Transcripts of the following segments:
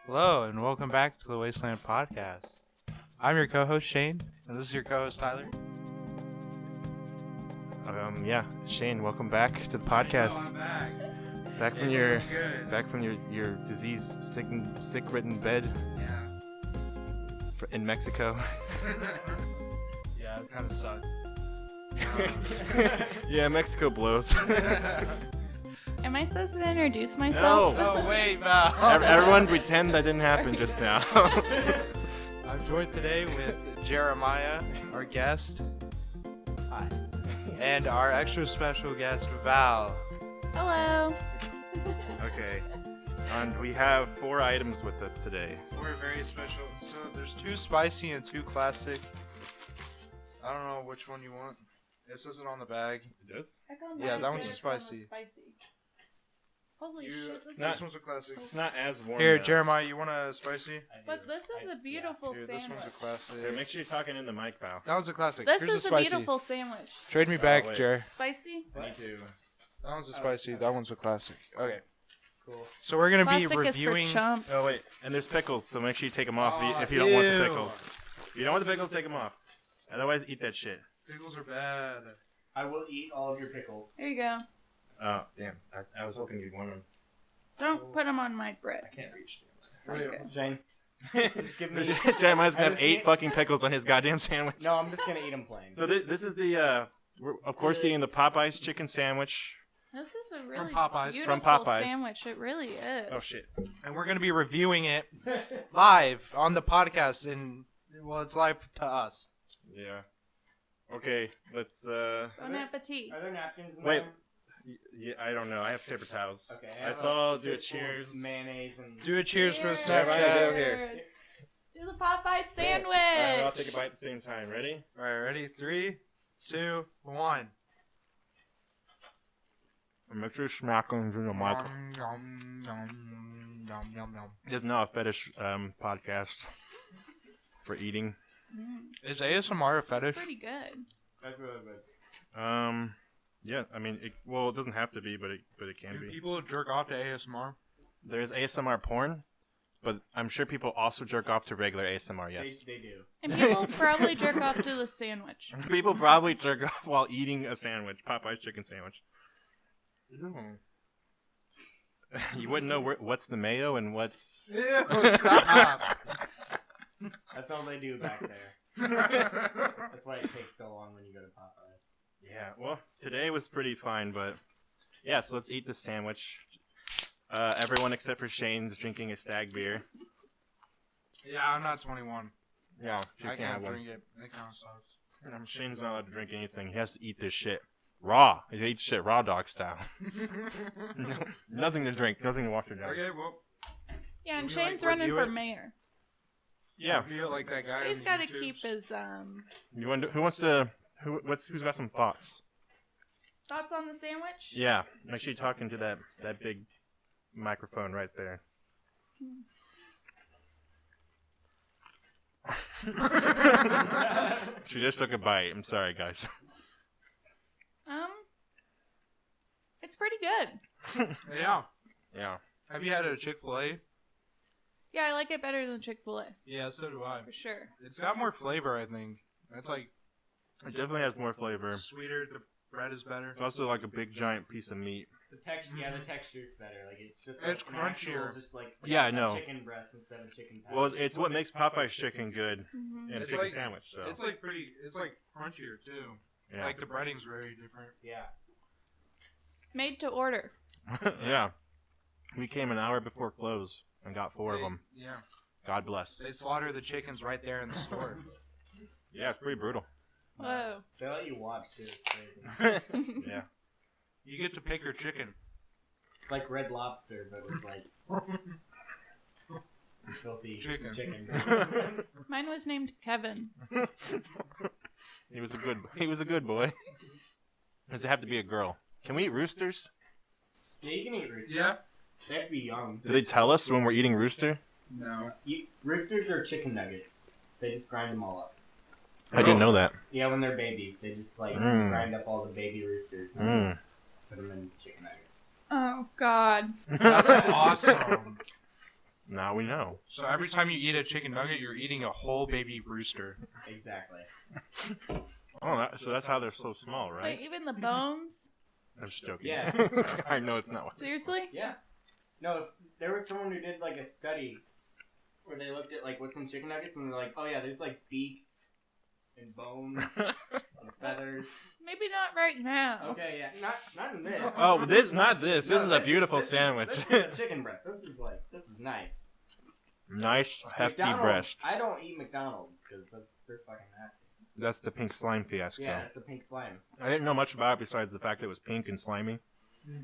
Hello, and welcome back to the Wasteland podcast. I'm your co-host, Shane, and this is your co-host, Tyler. Shane, welcome back to the podcast. I'm back. Back from your disease sick-ridden bed Yeah. in Mexico. Yeah, it kind of sucked. Yeah, Mexico blows. Am I supposed to introduce myself? No. Oh, wait, Val. Everyone pretend that didn't happen just now. I'm joined today with Jeremiah, our guest. Hi. And our extra special guest, Val. Hello. Okay. And we have 4 items with us today. We're very special. So there's 2 spicy and 2 classic. I don't know which one you want. It says it on the bag. It does? Yeah, that one's a spicy. Holy shit, this This is... one's a classic. It's not as warm. Here, though. Jeremiah, you want a spicy? But this is a beautiful Here, sandwich. this one's a classic. Here, make sure you're talking in the mic, Val. That one's a classic. This Here's is a a spicy. beautiful sandwich. Trade me back, wait. Jer. Spicy? Me too. That one's a spicy. That one's a classic. Okay. Cool. So we're gonna Classic be reviewing. is for chumps. Oh, wait. And there's pickles, so make sure you take them off Oh, if you don't want the ew. pickles. If you don't want the pickles, take them off. Otherwise, eat that shit. Pickles are bad. I will eat all of your pickles. There you go. Oh, damn. I was hoping you'd want them. Don't put them on my bread. I can't reach Psycho. Jane, just give me. Jeremiah's gonna have I 8 just- fucking pickles on his goddamn sandwich. No, I'm just gonna eat them plain. So this is the, we're of course eating the Popeyes chicken sandwich. This is a really Popeyes. beautiful From Popeyes. sandwich. It really is. Oh, shit. And we're gonna be reviewing it live on the podcast. And well, it's live to us. Yeah. Okay, let's, Bon appetit. Are there napkins in Wait. there? Yeah, I don't know. I have paper towels. Okay. Let's all do a cheers. Mayonnaise and. Do a cheers for the Cheers. Snapchat here. Do the Popeye sandwich. Alright, I'll take a bite at the same time. Ready? All right, ready? 3, 2, 1. Make sure you're smacking through the mic. This is not a fetish podcast for eating. Is ASMR a It's fetish? pretty good. That's really good. Yeah, I mean, it doesn't have to be, but it can Do be. people jerk off to ASMR? There's ASMR porn, but I'm sure people also jerk off to regular ASMR, yes. They do. And people probably jerk off to the sandwich. People probably jerk off while eating a sandwich, Popeye's chicken sandwich. No. You wouldn't know what's the mayo and what's... Ew, stop. That's all they do back there. That's why it takes so long when you go to Popeyes. Yeah, well, today was pretty fine, but... Yeah, so let's eat the sandwich. Everyone except for Shane's drinking a stag beer. Yeah, I'm not 21. Yeah, you I can't have can't one. drink it. It kind of sucks. Shane's not allowed to drink anything. He has to eat this shit raw. He eats shit raw dog style. No, nothing to drink, nothing to wash it down. Okay, well, Yeah, and Should we, like, Shane's running review for it? mayor. Yeah. I feel like that guy. He's got to keep his You want? Who wants to? Who's got some thoughts? thoughts on the sandwich. Yeah. Make sure you talk into that big microphone right there. She just took a bite. I'm sorry, guys. It's pretty good. Yeah. Yeah. Have you had a Chick-fil-A? Yeah, I like it better than Chick-fil-A Yeah, so do I. for sure. It's got more flavor, I think. It's like It definitely has more flavor. sweeter. The bread is better. It's also like a big giant piece of meat. The texture, yeah, the texture's better. Like it's just It's like an actual, crunchier. just like Yeah, I a know. chicken breast instead of chicken patty. Well, it's what makes Popeye's chicken good Mm-hmm. in a It's chicken like- sandwich. So It's like pretty. It's like crunchier too. yeah. Like the breading's very different. Yeah. Made to order. Yeah. We came an hour before close and got 4 of them. Yeah. God bless. They slaughter the chickens right there in the store. Yeah, it's pretty brutal. Whoa. They let you watch too. It's crazy. Yeah. You get to pick your chicken. It's like Red Lobster, but with like filthy Chicken. chicken. Mine was named Kevin. He was a good boy. Does it have to be a girl? Can we eat roosters? Yeah, you can eat roosters. Yeah. They have to be young. Do they tell us when we're eating rooster? No. Roosters are chicken nuggets. They just grind them all up. I didn't know that. Yeah, when they're babies, they just like Mm. grind up all the baby roosters and Mm. put them in chicken nuggets. Oh God. That's awesome. Now we know. So every time you eat a chicken nugget, you're eating a whole baby rooster. Exactly. Oh, so that's how they're so small, right? Wait, even the bones? I'm just joking. Yeah. I know it's not what. Seriously? Yeah. No, if there was someone who did like a study where they looked at like what's in chicken nuggets and they're like, oh yeah, there's like beaks and bones and feathers. Maybe not right now. Okay, yeah, not in this. Oh, not this. This is a beautiful this sandwich. This is a chicken breast. This is nice. Nice, hefty McDonald's, breast. I don't eat McDonald's because they're fucking nasty. That's the pink slime fiasco. Yeah, it's the pink slime. I didn't know much about it besides the fact that it was pink and slimy.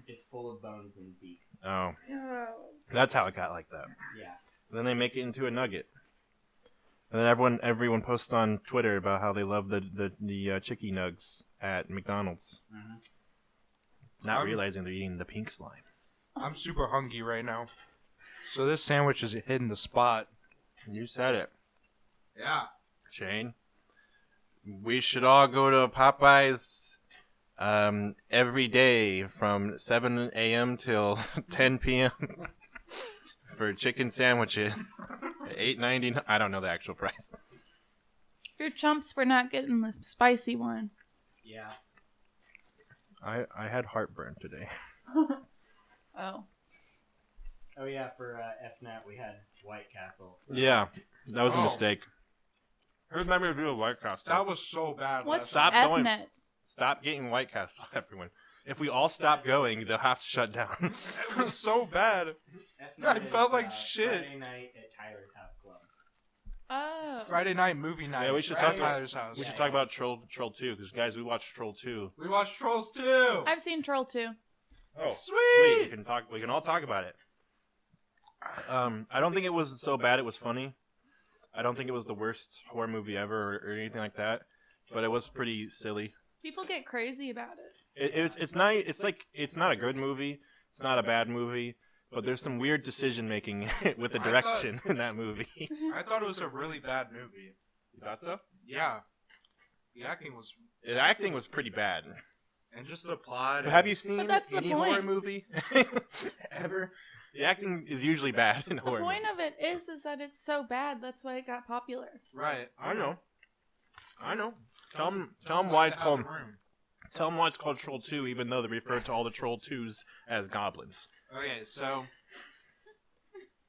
It's full of bones and beaks. Oh, Oh. that's how it got like that. Yeah. Then they make it into a nugget. And then everyone posts on Twitter about how they love the chicky nugs at McDonald's. Mm-hmm. Not realizing they're eating the pink slime. I'm super hungry right now. So this sandwich is hitting the spot. You said it, Yeah. Shane. We should all go to Popeyes every day from 7 a.m. till 10 p.m. for chicken sandwiches. $8.99. I don't know the actual price. You're chumps for not getting the spicy one. Yeah. I had heartburn today. Oh. Oh yeah, for FNAT we had White Castle. So. Yeah, that was a Oh. mistake. Who remembers the White Castle? That was so bad. What's Stop going. FNet? Stop getting White Castle, everyone. If we all stop going, they'll have to shut down. It was so bad. FNAT I felt is, like shit. Friday night at Tyler's House Club. Oh. Friday night movie night. Yeah, we should at talk about- Tyler's house. We should talk about Troll 2, because guys, we watched Troll 2. We watched Trolls 2. I've seen Troll 2. Oh, Sweet. We can all talk about it. I don't think it was so bad. It was funny. I don't think it was the worst horror movie ever or anything like that. But it was pretty silly. People get crazy about it. It's not a good movie. It's not a bad movie. But there's some weird decision making with the direction in that movie. I thought it was a really bad movie. You thought so? Yeah. The acting was... The acting was pretty bad. And just the plot. But have you seen But that's the any point. horror movie ever? The acting is usually bad in The horror point movies. of it is that it's so bad. That's why it got popular. Right. I know. Tell them Just why like it's the called. Room. Tell them why it's called Troll 2, even though they refer to all the Troll 2s as goblins. Okay, so...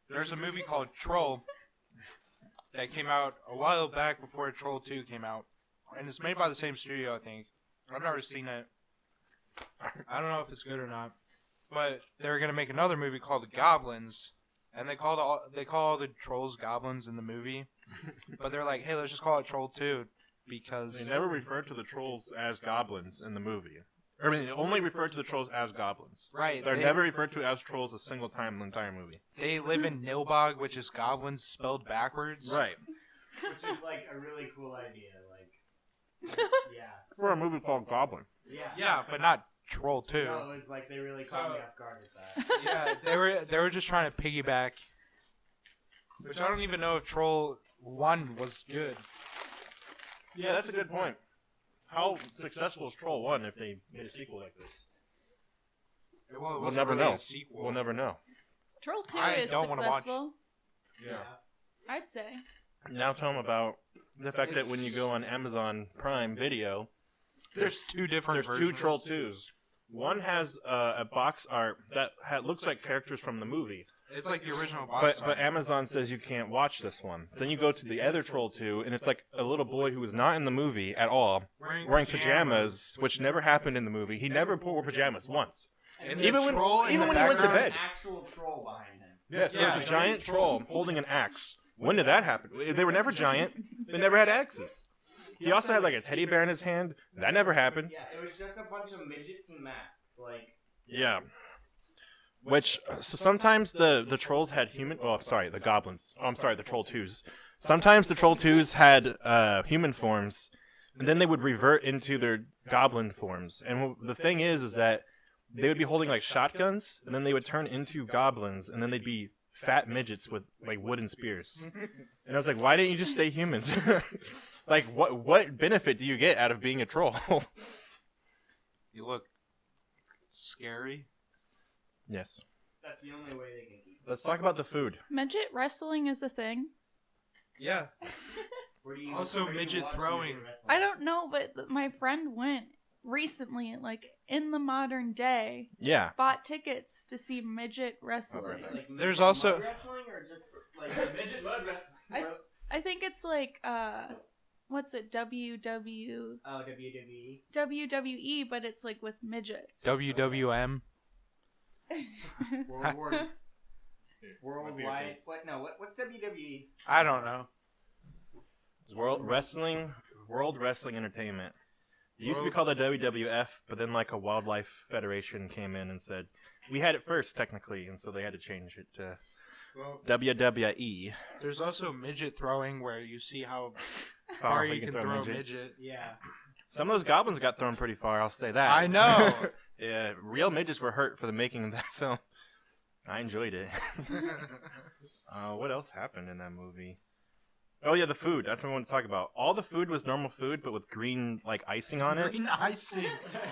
There's a movie called Troll that came out a while back before Troll 2 came out. And it's made by the same studio, I think. I've never seen it. I don't know if it's good or not. But they're going to make another movie called The Goblins. And they call all the trolls goblins in the movie. But they're like, hey, let's just call it Troll 2. Because... They never refer to the trolls as goblins in the movie. I mean, they only refer to the trolls as goblins. Right. They're never referred to as trolls a single time in the entire movie. They live in Nilbog, which is goblins spelled backwards. Right. Which is like a really cool idea. Like, yeah. For a movie called Goblin. Yeah. Yeah, but not Troll 2. No, it's like they really caught me off guard with that. Yeah, they were just trying to piggyback. Which I don't even know if Troll 1 was good. Yeah, that's a good point. How successful is Troll 1 if they made a sequel like this? Well, it We'll wasn't never really know. a sequel. We'll never know. Troll 2 I is don't wanna watch. successful. Yeah. I'd say. Now tell them about the fact that when you go on Amazon Prime Video, There's two different there's versions. two Troll 2s. One has a box art that looks like characters from the movie, It's like the original box but Amazon says you can't watch this one. Then you go to the other Troll 2, and it's like a little boy who is not in the movie at all, wearing pajamas, which never happened in the movie. He never wore pajamas once. And Even the when- troll in even the when he went to background- bed. An actual troll behind him. Yes, Yeah. there's a giant troll holding an axe. When did that happen? They were never giant. They never had axes. He also had like a teddy bear in his hand. That never happened. Yeah, it was just a bunch of midgets and masks. Like, Yeah. Which, so sometimes the trolls had human... Oh, I'm sorry, the goblins. Oh, I'm sorry, the Troll 2s. Sometimes the Troll 2s had human forms, and then they would revert into their goblin forms. And the thing is that they would be holding like shotguns, and then they would turn into goblins, and then they'd be fat midgets with like wooden spears. And I was like, why didn't you just stay humans? Like, what benefit do you get out of being a troll? You look scary. Yes. that's the only way they can keep Let's talk about the food. Midget wrestling is a thing. Yeah. Also, where do you midget watch throwing. wrestling? I don't know, but my friend went recently, like in the modern day, Yeah. bought tickets to see midget wrestling. Like There's midget also- mud wrestling or just like midget mud wrestling. I think it's like what's it, WWE, Oh, WWE. WWE, but it's like with midgets. WWM. World War. Might be your Worldwide. face. What? No. What's WWE? I don't know. World Wrestling Entertainment. It used to be called the WWF, but then like a wildlife federation came in and said we had it first technically, and so they had to change it to Well, WWE. there's also midget throwing where you see how far you can throw a midget. Yeah. Some of those goblins got thrown pretty far. I'll say that. I know. Yeah, real midgets were hurt for the making of that film. I enjoyed it. What else happened in that movie? Oh yeah, the food. That's what I want to talk about. All the food was normal food, but with green like icing on it. Green icing.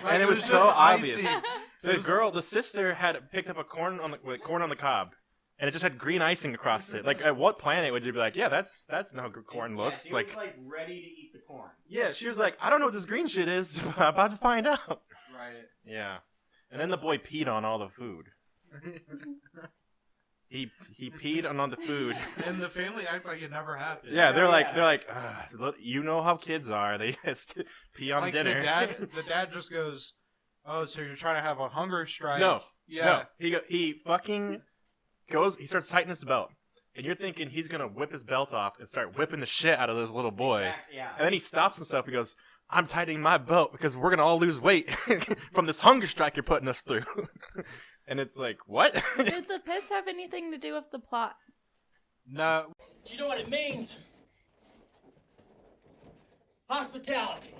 And it was just so obvious. icing. The sister had picked up a corn on the cob, and it just had green icing across it. Like, at what planet would you be like, yeah, that's how corn looks? Yeah, she was like ready to eat the corn. yeah, she was like, I don't know what this green shit is, but I'm about to find out. Right. Yeah, and then the boy peed on all the food. He peed on all the food. And the family act like it never happened. Yeah, they're Yeah. like, look, you know how kids are. They just pee on like dinner. The dad just goes, "Oh, so you're trying to have a hunger strike?" No, Yeah. no. He fucking goes. He starts tightening his belt, and you're thinking he's gonna whip his belt off and start whipping the shit out of this little boy. Yeah. And then he stops himself. He goes, "I'm tightening my belt because we're gonna all lose weight from this hunger strike you're putting us through." And it's like, what? Did the piss have anything to do with the plot? No. Do you know what it means? Hospitality.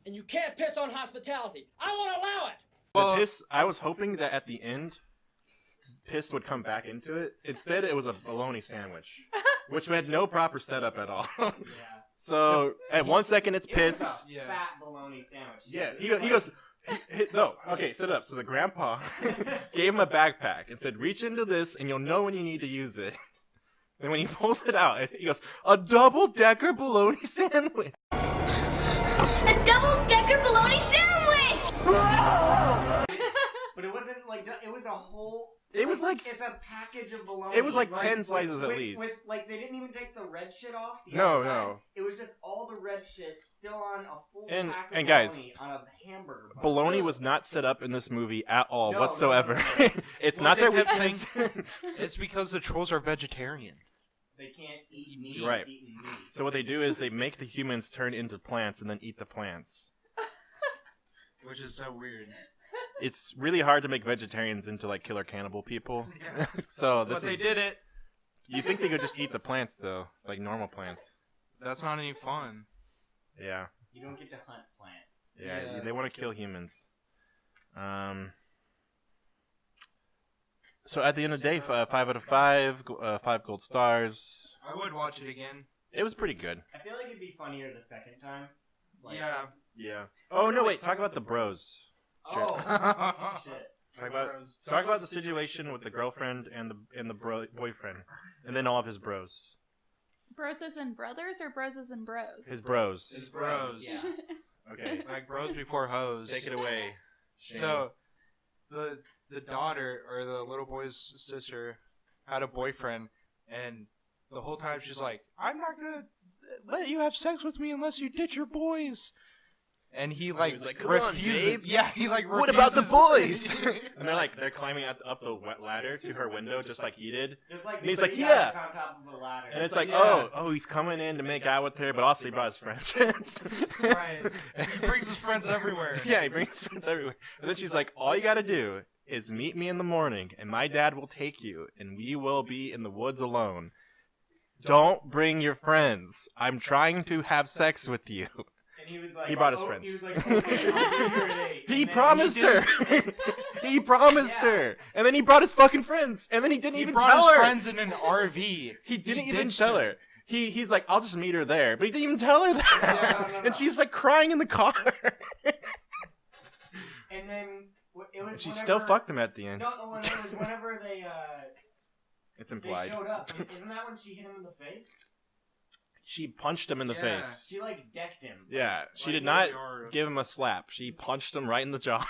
And you can't piss on hospitality. I won't allow it. Well, The piss. I was hoping that at the end, piss would come back into it. Instead, it was a bologna sandwich, which had no proper setup at all. Yeah. So at 1 second it's It was piss. a Yeah. fat bologna sandwich. Yeah, he goes. No, okay, set it up. So the grandpa gave him a backpack and said, "Reach into this, and you'll know when you need to use it." And when he pulls it out, he goes, "A double-decker bologna sandwich." A double-decker bologna sandwich! But it wasn't like it was a whole. It was like it's a package of bologna. it was like 10 slices at with, least. With like they didn't even take the red shit off. The No, outside. no. It was just all the red shit still on a full And- pack of and guys, bologna on a hamburger bun. Bologna was not set up in this movie at all No, whatsoever. no. It's Well, not they their kept weakness. It's because the trolls are vegetarian. They can't eat meat. Right. It's eating meat. So what they do is they make the humans turn into plants and then eat the plants. Which is so weird. It's really hard to make vegetarians into like killer cannibal people. So this But they is, did it. you think they could just eat the plants though, like normal plants? That's not any fun. Yeah, You don't get to hunt plants. yeah. Yeah. They want to kill humans. So at the end of the day, 5 out of 5, 5 gold stars. I would watch it again. It was pretty good. I feel like it'd be funnier the second time. Like, Yeah. Yeah. Oh no, wait. Talk about the bros. Oh shit. Talk about the situation with the girlfriend and the boyfriend, and then all of his bros. Broses and brothers or broses and bros? His bros. His bros. Yeah. Okay. Like bros before hoes. Take it away. Shane. So, the daughter or the little boy's sister had a boyfriend, and the whole time she's like, "I'm not gonna let you have sex with me unless you ditch your boys." And he like, was like, "Come on, refuses. babe. Yeah, he like refuses. What about the boys? And they're climbing up the wet ladder to her window just like he did. It's like And he's these like, guys yeah. on top of a ladder. And it's like, Yeah. oh, he's coming in to make out with her, but also he brought his friends. Right. He brings his friends everywhere. Yeah, he brings his friends everywhere. And then she's like, all you gotta do is meet me in the morning, and my dad will take you, and we will be in the woods alone. Don't bring your friends. I'm trying to have sex with you. And he was like, He brought his oh, friends. He was like, okay, I'll be here at 8. He And then promised her. He promised Yeah. her. And then he brought his fucking friends. And then he didn't He even brought tell his her. friends in an RV. He didn't even ditched tell her. He's like, I'll just meet her there. But he didn't even tell her that. Yeah, no. And she's like crying in the car. And then it was. She whenever, still fucked him at the end. No, it was whenever they It's they implied. showed up. Isn't that when she hit him in the face? She punched him in the Yeah. face. She like decked him. Yeah, she Like, did not or- give him a slap. She punched him right in the jaw,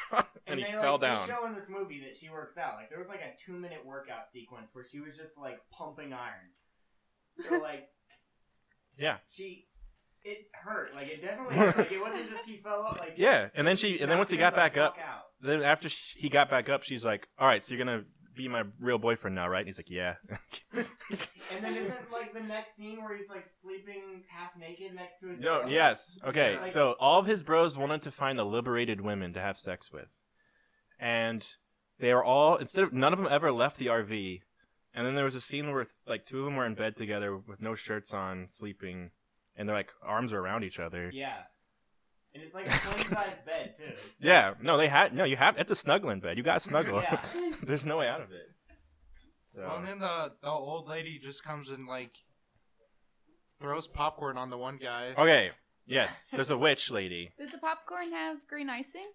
and he they, fell like, down. They show in this movie that she works out. Like there was like a 2-minute workout sequence where she was just like pumping iron. So like, Yeah. It hurt. Like it definitely hurt. Like it wasn't just he fell up. Like Yeah, and then once he got back up, out. then after he got back up, she's like, "All right, so you're gonna be my real boyfriend now, right?" And he's like, "Yeah." And then isn't like the next scene where he's like sleeping half naked next to his No, bro? yes. Okay, Like- so all of his bros wanted to find the liberated women to have sex with. And they are all, none of them ever left the RV. And then there was a scene where like 2 of them were in bed together with no shirts on, sleeping, and their like arms are around each other. Yeah. And it's like a twin-size bed too. It's Yeah, it's a snuggling bed. You gotta snuggle. Yeah. There's no way out of it. So. Well, and then the old lady just comes and like throws popcorn on the one guy. Okay, yes, there's a witch lady. Did the popcorn have green icing?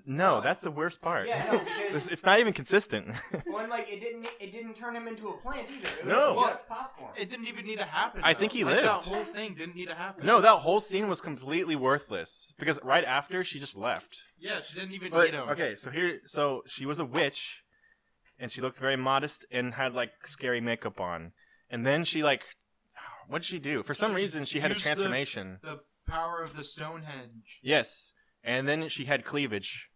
No, that's the worst part. Yeah, no, because It's not even consistent. one like it didn't turn him into a plant either. It was No. just popcorn. It didn't even need to happen. I though. think he Like, lived. That whole thing didn't need to happen. No, that whole scene was completely worthless because right after she just left. Yeah, she didn't even But, need him. okay, so she was a witch, and she looked very modest and had like scary makeup on, and then she like, what did she do? For some reason, she had a used transformation. The power of the Stonehenge. Yes, and then she had cleavage,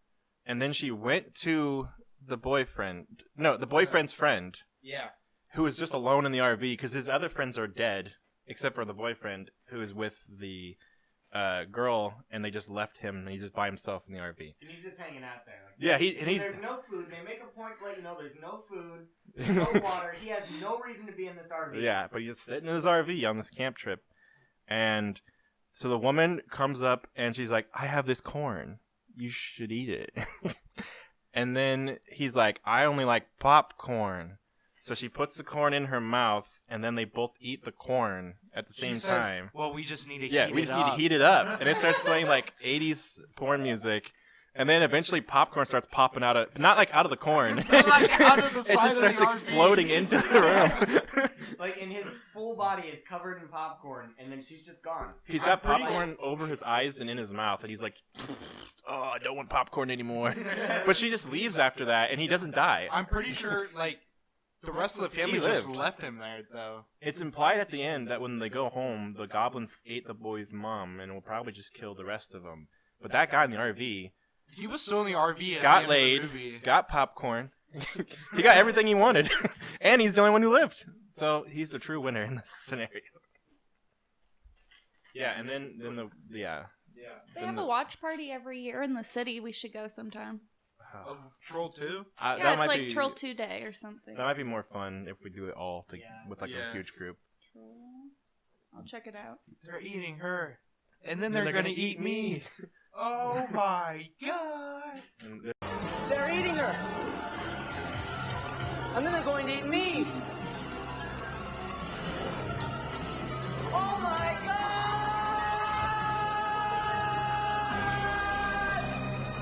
and then she went to the boyfriend's friend, Yeah. who was just alone in the RV because his other friends are dead, except for the boyfriend who is with the girl, and they just left him, and he's just by himself in the RV. And he's just hanging out there. Like, Yeah, he's there's no food. They make a point to let you know there's no food, there's no water. He has no reason to be in this RV. yeah, but he's sitting in his RV on this camp trip, and so the woman comes up and she's like, "I have this corn. You should eat it." And then he's like, "I only like popcorn." So she puts the corn in her mouth, and then they both eat the corn at the She same says, time. Well, we just need to Yeah, heat we it just need up. to heat it up. And it starts playing like 80s porn music. And then eventually popcorn starts popping out of, not like out of the corn. Like out of the It side just of the starts RV. exploding into the room. Like, and his full body is covered in popcorn, and then she's just gone. He's got I'm pretty- popcorn over his eyes and in his mouth, and he's like, "Oh, I don't want popcorn anymore." But she just leaves after that, and he doesn't die. I'm pretty sure, like, the rest of the family He just lived. left him there, though. It's implied at the end that when they go home, the goblins ate the boy's mom, and will probably just kill the rest of them. But that guy in the RV He was still in the RV at got the end laid, of the movie. got popcorn, he got everything he wanted, and he's the only one who lived. So he's the true winner in this scenario. Yeah, and then Yeah. They Then have the- a watch party every year in the city. We should go sometime. Of Troll 2? Yeah, that it's might like be, Troll 2 Day or something. That might be more fun if we do it all Yeah. with like Yeah. a huge group. Troll. I'll check it out. They're eating her. And then they're gonna eat me. Oh my god! And They're eating her. And then they're going to eat me. Oh my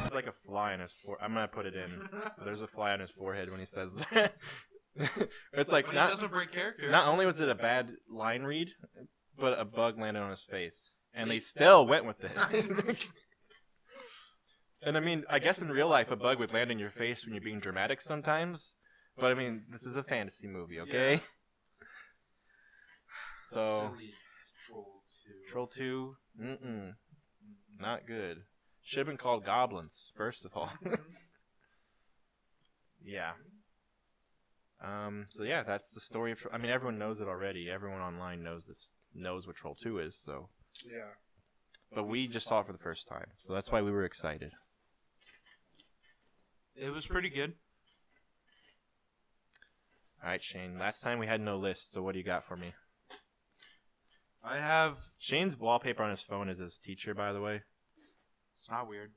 there's like a fly on his forehead. I'm gonna put it in. There's a fly on his forehead when he says that. It's like But he not doesn't break character. not only was it a bad line read, but a bug landed on his face, and they still went with it. And I mean, I guess in real life, a bug would land in your face when you're being dramatic sometimes. But I mean, this is a fantasy movie, okay? Yeah. So, Silly Troll Troll 2. 2, not good. Should have been called Goblins, first of all. Yeah. So yeah, that's the story of. I mean, everyone knows it already. Everyone online knows what Troll 2 is. So, Yeah. but we just saw it for the first time, so that's why we were excited. It was pretty good. All right, Shane. Last time we had no list, so what do you got for me? I have. Shane's wallpaper on his phone is his teacher, by the way. It's not weird.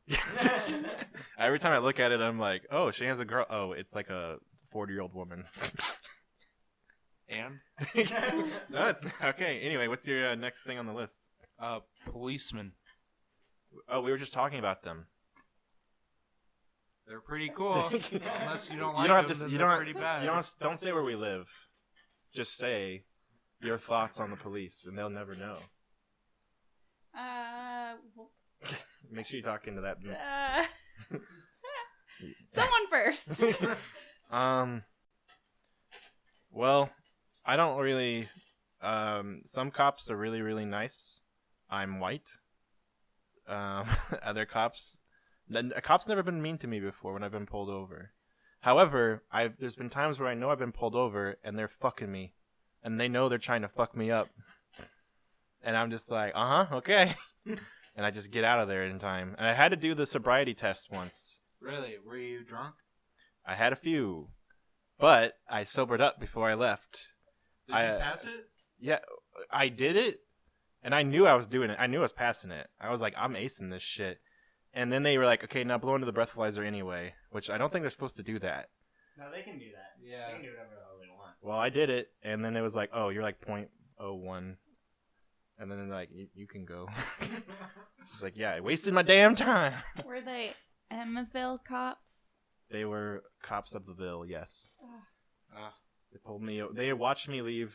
Every time I look at it, I'm like, oh, Shane has a girl. Oh, it's like a 40-year-old woman. And? No, it's not. Okay. Anyway, what's your next thing on the list? Policeman. Oh, we were just talking about them. They're pretty cool. Unless you don't like You don't have them, to. then You they're don't. pretty bad. You don't say where we live. Just say your thoughts on the police, and they'll never know. Well, Make sure you talk into that. someone first. Well, I don't really. Some cops are really, really nice. I'm white. Other cops. A cop's never been mean to me before when I've been pulled over. However, there's been times where I know I've been pulled over and they're fucking me, and they know they're trying to fuck me up, and I'm just like, okay, and I just get out of there in time. And I had to do the sobriety test once. Really? Were you drunk? I had a few, but I sobered up before I left. Did you pass it? Yeah, I did it, and I knew I was doing it. I knew I was passing it. I was like, I'm acing this shit. And then they were like, okay, now blow into the breathalyzer anyway, which I don't think they're supposed to do that. No, they can do that. Yeah. They can do whatever the hell they want. Well, I did it, and then it was like, oh, you're like 0.01. And then they're like, you can go. It's like, yeah, I wasted my damn time. Were they Emmaville cops? They were cops of the Ville, yes. Ah. They pulled me. They watched me leave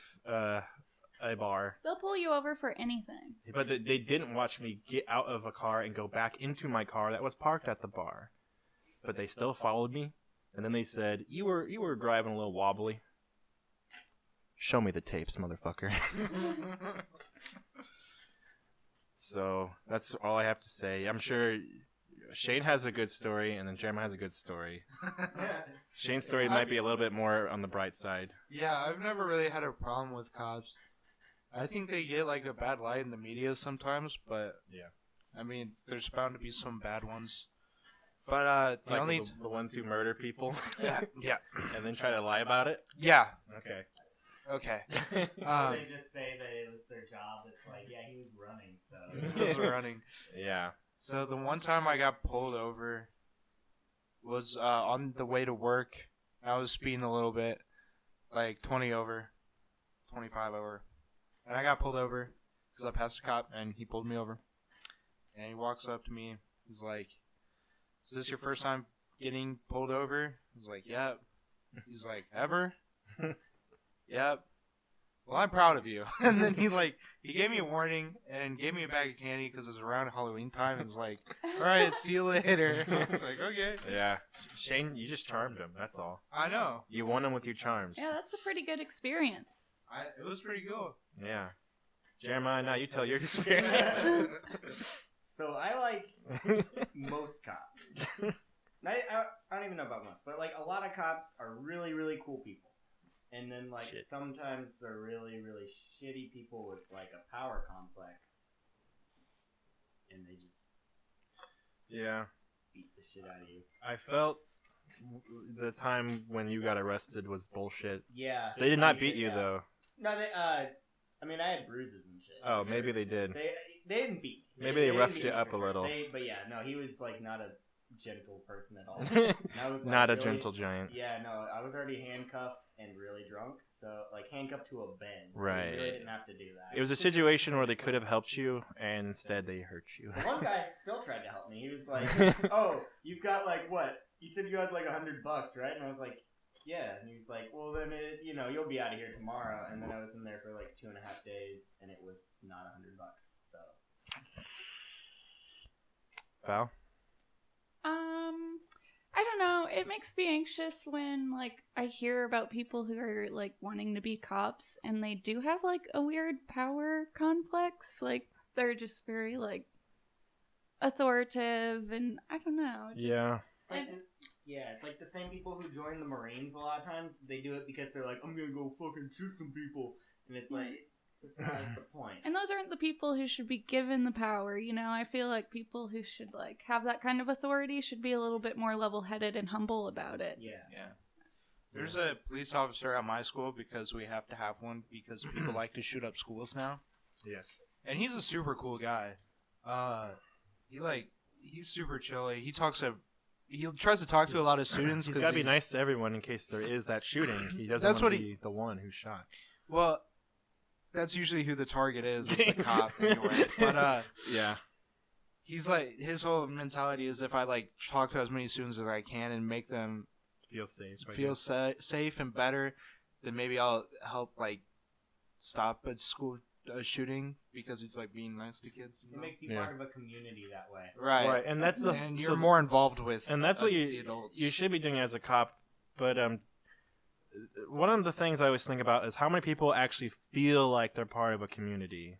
a bar, They'll pull you over for anything. but they didn't watch me get out of a car and go back into my car that was parked at the bar. But they still followed me, and then they said, "You were driving a little wobbly." Show me the tapes, motherfucker. So that's all I have to say. I'm sure Shane has a good story, and then Jeremiah has a good story. Shane's story might be a little bit more on the bright side. Yeah, I've never really had a problem with cops. I think they get like a bad light in the media sometimes, but Yeah. I mean, there's bound to be some bad ones. But the Like only the ones who murder people yeah and then try to lie about it. yeah Okay. okay. They just say that it was their job. It's like, yeah, he was running, so. Those are running. Yeah. So the one time I got pulled over was on the way to work. I was speeding a little bit, like 20 over, 25 over. And I got pulled over because I passed a cop, and he pulled me over. And he walks up to me. He's like, "Is this your first time getting pulled over?" I was like, "Yep." He's like, "Ever?" "Yep." "Well, I'm proud of you." And then he gave me a warning and gave me a bag of candy because it was around Halloween time. And was like, "All right, see you later." I was like, "Okay." Yeah. Shane, you just charmed him. That's all. I know. You won him with your charms. Yeah, that's a pretty good experience. It was pretty cool. Yeah. Jeremiah, now you tell your experience. So I like most cops. I don't even know about most, but like a lot of cops are really, really cool people. And then like Shit. sometimes they're really, really shitty people with like a power complex. And they just Yeah. beat the shit out of you. I felt the time when you got arrested was bullshit. Yeah. They did not beat you, Yeah. though. No, they I mean I had bruises and shit. Oh, maybe they did. They didn't beat me. Maybe they didn't roughed beat you me up for a sure. little. But yeah, no, he was like not a gentle person at all. And I was, like, Not a really- gentle giant. Yeah, no, I was already handcuffed and really drunk, so like handcuffed to a bed. So Right. you really didn't have to do that. It was a situation where they could have helped you, and instead they hurt you. One guy still tried to help me. He was like, "Oh, you've got like what? You said you had like $100, right?" And I was like, "Yeah." And he was like, "Well, then you'll be out of here tomorrow." And then I was in there for like 2.5 days, and it was not $100. So Val? I don't know. It makes me anxious when like I hear about people who are like wanting to be cops and they do have like a weird power complex. Like they're just very like authoritative and I don't know. Just- Yeah. it's like it's like the same people who join the Marines a lot of times. They do it because they're like, "I'm gonna go fucking shoot some people," and it's like that's not the point. And those aren't the people who should be given the power, you know? I feel like people who should like have that kind of authority should be a little bit more level-headed and humble about it. Yeah. Yeah. There's a police officer at my school because we have to have one because people like to shoot up schools now. Yes. And he's a super cool guy. He's super chilly. He tries to talk to a lot of students. He's 'cause got to be nice to everyone in case there is that shooting. He doesn't That's want what to be the one who's shot. Well, that's usually who the target is the cop anyway. But Yeah. He's like, his whole mentality is if I like talk to as many students as I can and make them Feel safe. I feel guess. safe and better, then maybe I'll help like stop a school shooting because it's like being nice to kids. It makes you Yeah. part of a community that way. Right. Right, and that's the And so- you're more involved with and that's what the you adults. you should be doing as a cop. But one of the things I always think about is how many people actually feel like they're part of a community.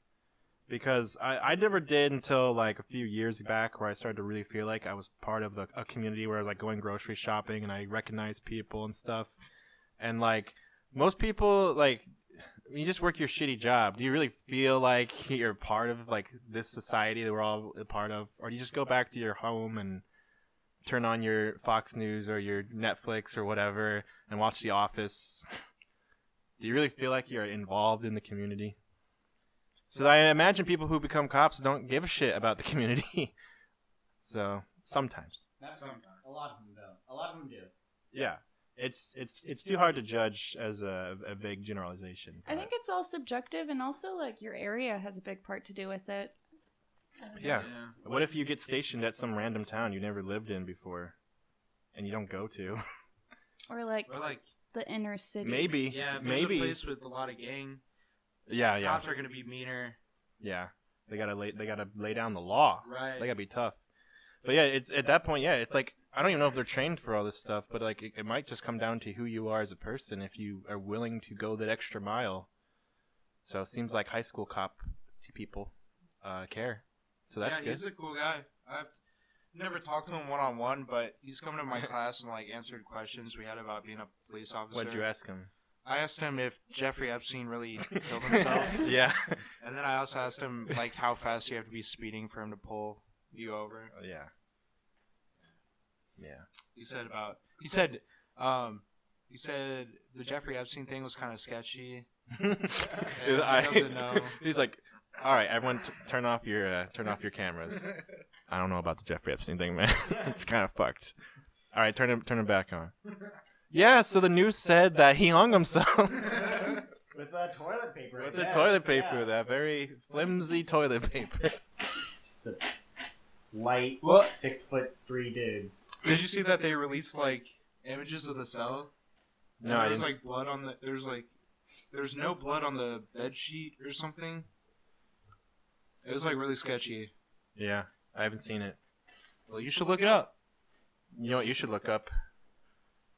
Because I never did until like a few years back, where I started to really feel like I was part of a community where I was like going grocery shopping and I recognized people and stuff. And like most people, like you just work your shitty job. Do you really feel like you're part of like this society that we're all a part of, or do you just go back to your home and turn on your Fox News or your Netflix or whatever and watch The Office? Do you really feel like you're involved in the community? So I imagine people who become cops don't give a shit about the community. So sometimes, Sometimes. A lot of them don't. A lot of them do. yeah, it's too hard to judge as a vague generalization. I think it's all subjective, and also like your area has a big part to do with it. yeah. What if you get stationed at some random town you never lived in before, and you don't go to? Or like Or like, the inner city. Maybe, yeah, if there's maybe. a place with a lot of gang, Yeah. cops are gonna be meaner. Yeah, they gotta lay down the law. Right. They gotta be tough. But yeah, it's at that point. Yeah, it's like I don't even know if they're trained for all this stuff, but like it might just come down to who you are as a person if you are willing to go that extra mile. So it seems like high school cop people care. So that's yeah, good. he's a cool guy. I've never talked to him one-on-one, but he's come to my class and like answered questions we had about being a police officer. What'd you ask him? I asked him if Jeffrey Epstein really killed himself. Yeah. And then I also asked him like how fast you have to be speeding for him to pull you over. Yeah. Yeah. He said the Jeffrey Epstein thing was kind of sketchy. And he doesn't know. He's like, all right, everyone, turn off your cameras. I don't know about the Jeffrey Epstein thing, man. It's kind of fucked. All right, turn him back on. Yeah, so the news said that he hung himself With toilet paper. with the yes, toilet paper, yeah. that very flimsy toilet paper. Just a light What? 6'3" dude. Did you see that they released like images of the cell? No, I there's didn't. like blood on the. There's no blood on the bed sheet or something. It was like really sketchy. Yeah, I haven't seen it. Well, you should look it up. You know what you should look up?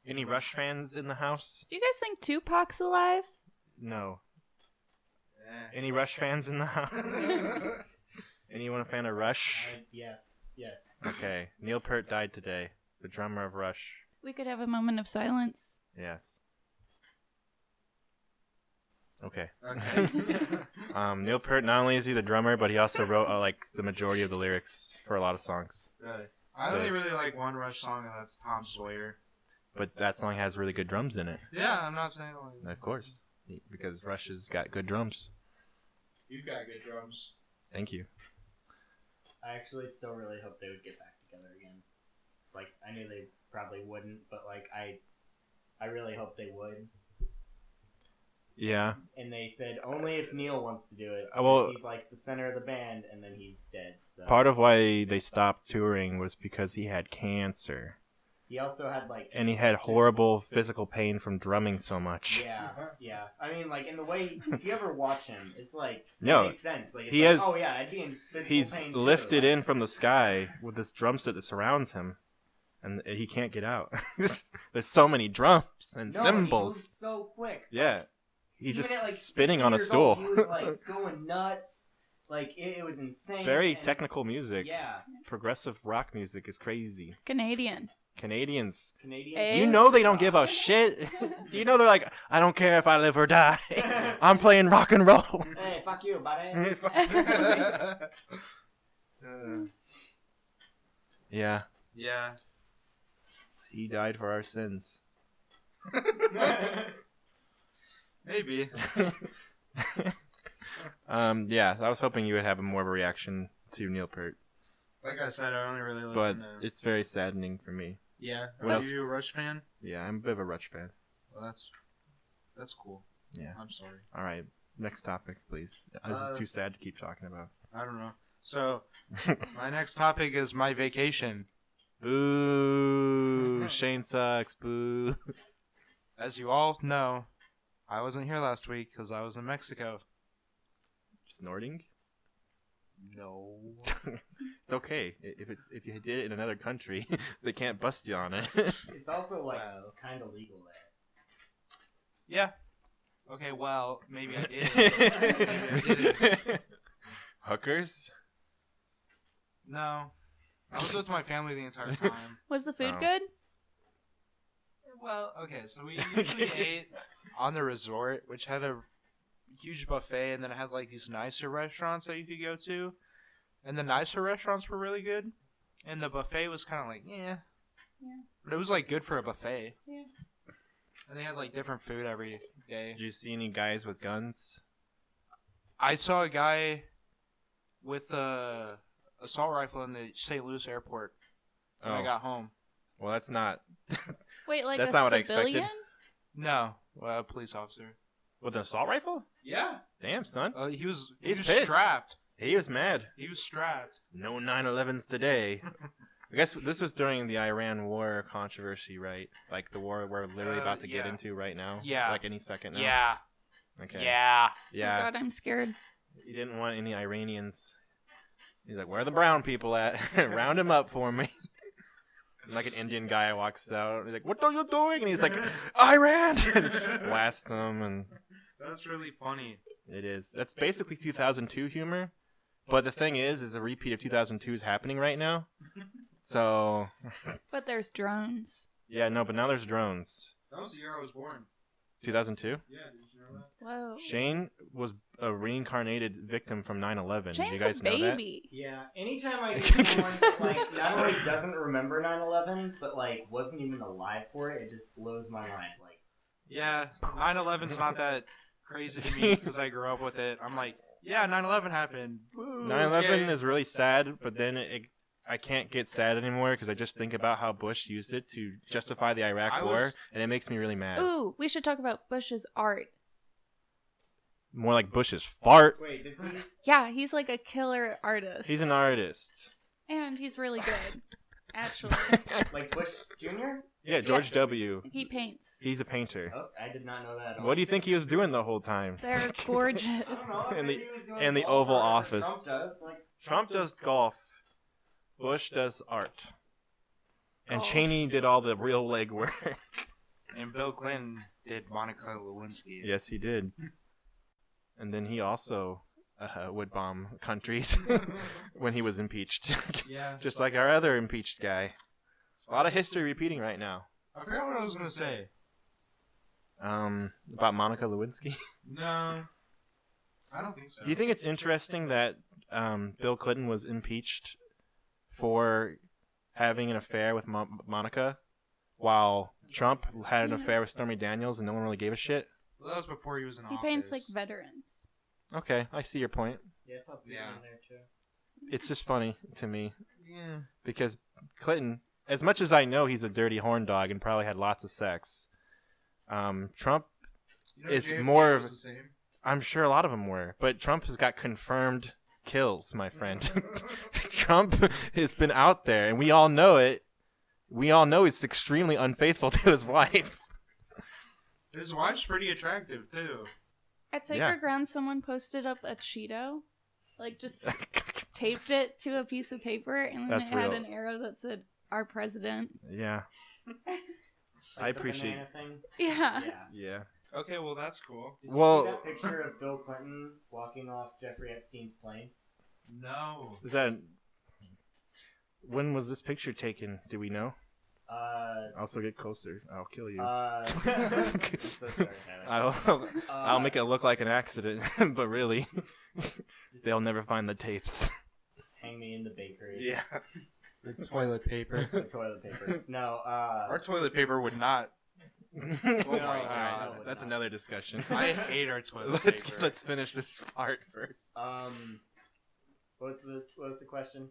Any Rush fans in the house? Do you guys think Tupac's alive? No. Any Rush fans in the house? Anyone a fan of Rush? Yes. Okay, Neil Peart died today, the drummer of Rush. We could have a moment of silence. Yes. Okay. Okay. Neil Peart, not only is he the drummer, but he also wrote like the majority of the lyrics for a lot of songs. Really? I So- only really like one Rush song, and that's Tom Sawyer. But that song has really good drums in it. Yeah, I'm not saying like Of course, because Rush has got good drums. you've got good drums. Thank you. I actually still really hope they would get back together again. Like, I knew they probably wouldn't, but like I really hope they would. Yeah. And they said only if Neil wants to do it. Well- Because he's like the center of the band, and then he's dead. So Part of why they stopped touring was because he had cancer. he also had like And he had horrible physical pain from drumming so much. Yeah. I mean, like in the way if you ever watch him, it's like No, it makes sense. Like it's he like, has- oh yeah, I'd be in physical He's pain too. lifted Like, in from the sky with this drum set that surrounds him, and he can't get out. There's so many drums and no, cymbals. He moved so quick. Yeah, he's Even just at, like, spinning 60 on a years stool. old, he was like going nuts. Like it was insane. It's very and- technical music. Yeah, Progressive rock music is crazy. Canadian. Canadians, Canadian. Eh? you know they don't give a shit. You know they're like, I don't care if I live or die. I'm playing rock and roll. Hey, fuck you, buddy. Yeah, Yeah. he died for our sins. Maybe. Yeah, I was hoping you would have more of a reaction to Neil Peart, Like I said, I only really listen but to. it's very saddening for me. Yeah. What Are else? you a Rush fan? Yeah, I'm a bit of a Rush fan. Well, that's cool. Yeah. I'm sorry. All right, next topic, please. This is too sad to keep talking about. I don't know. So, my next topic is my vacation. Boo. Shane sucks. Boo. As you all know, I wasn't here last week because I was in Mexico. Snorting? No. It's okay. If you did it in another country, they can't bust you on it. It's also like kind of legal there. Yeah. Okay, well, maybe I did. Maybe I didn't. Hookers? No. I was with my family the entire time. Was the food Oh. good? Well, okay, so we usually ate on the resort, which had a huge buffet, and then it had like these nicer restaurants that you could go to. And the nicer restaurants were really good, and the buffet was kind of like, yeah. But it was like good for a buffet. Yeah. And they had like different food every day. Did you see any guys with guns? I saw a guy with a assault rifle in the St. Louis airport when I got home. Well, that's not... Wait, like That's a not what I expected. civilian? No, well, a police officer. With an assault rifle? Yeah. Damn, son. He was He's was pissed. strapped. He was mad. He was strapped. No 9/11s today. I guess this was during the Iran war controversy, right? Like the war we're literally about to get yeah. into right now? Yeah. Like any second now? Yeah. Okay. Yeah. Yeah. Oh God, I'm scared. He didn't want any Iranians. He's like, where are the brown people at? Round them up for me. And like an Indian guy walks out. He's like, what are you doing? And he's like, Iran! And just blasts him. And That's really funny. it is. That's basically 2002 humor. But the thing is a repeat of 2002 is happening right now. So, But there's drones. yeah, no, but now there's drones. That was the year I was born. 2002? Yeah, did you know that? Whoa. Shane was a reincarnated victim from 9/11. Did Shane's you guys a know that? baby. Yeah, anytime I hear someone that, like, not only doesn't remember 9/11, but, like, wasn't even alive for it, it just blows my mind. Like, Yeah, 9/11's not that crazy to me because I grew up with it. I'm like, yeah, 9/11 happened. Woo, 9/11 okay. is really sad, but then I can't get sad anymore because I just think about how Bush used it to justify the Iraq War, and it makes me really mad. Ooh, we should talk about Bush's art. More like Bush's fart. wait, does he? Yeah, he's like a killer artist. He's an artist. And he's really good, actually. Like Bush Jr.? Yeah, George Yes. W. He paints. He's a painter. Oh, I did not know that at all. What do you think he was doing the whole time? They're gorgeous. I don't know. In maybe the- he was doing in the golf Oval art like Office. Trump does. Like, Trump does golf. Bush does art. And Golf. Cheney did all the real legwork. And Bill Clinton did Monica Lewinsky. Yes, he did. And then he also would bomb countries when he was impeached. Yeah. Just like our other impeached guy. A lot of history repeating right now. I forgot what I was gonna say. About Monica Lewinsky. No. I don't think so. Do you think it's interesting that Bill Clinton was impeached for having an affair with Monica, while Trump had an affair with Stormy Daniels and no one really gave a shit? Well, that was before he was in He office. paints like veterans. Okay, I see your point. yeah, I saw people Yeah. in there too. It's just funny to me Yeah. because Clinton, as much as I know he's a dirty horn dog and probably had lots of sex, Trump, You know, It's JFK more was of- the same. I'm sure a lot of them were, but Trump has got confirmed kills, my friend. Trump has been out there, and we all know it. We all know he's extremely unfaithful to his wife. His wife's pretty attractive too. At Sacred Yeah. Ground, someone posted up a Cheeto, like just taped it to a piece of paper, and then That's it had real. an arrow that said "Our President." Yeah. Like I the appreciate- banana thing. Yeah. Yeah. Yeah. Okay, well that's cool. Did you Well- see that picture of Bill Clinton walking off Jeffrey Epstein's plane? No. Is that? When was this picture taken? Do we know? Also get closer. I'll kill you. I'm so sorry, Tyler. I'll make it look like an accident, but really, they'll never find the tapes. Just hang me in the bakery. The toilet paper. The toilet paper. No, Our toilet paper would not. Oh my Alright, God. that's another discussion. I hate our toilet let's paper. let's finish this part first. what's the question?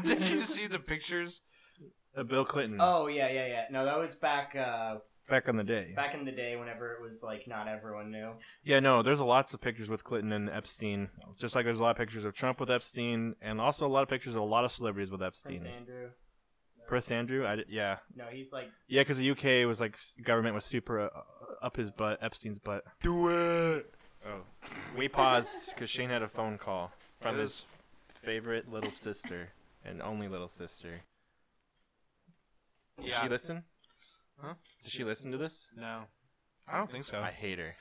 Did you see the pictures? Bill Clinton. Oh, yeah. No, that was back Back in the day. Back in the day, whenever it was like not everyone knew. Yeah, no, there's lots of pictures with Clinton and Epstein. Just like there's a lot of pictures of Trump with Epstein, and also a lot of pictures of a lot of celebrities with Epstein. Prince Andrew. Prince Andrew? Yeah. No, he's like. Yeah, because the UK was like, government was super up his butt, Epstein's butt. Do it. Oh. We paused because Shane had a phone call from his favorite little sister and only little sister. Did she listen? Huh? Did she listen to this? No. I don't think so. I hate her.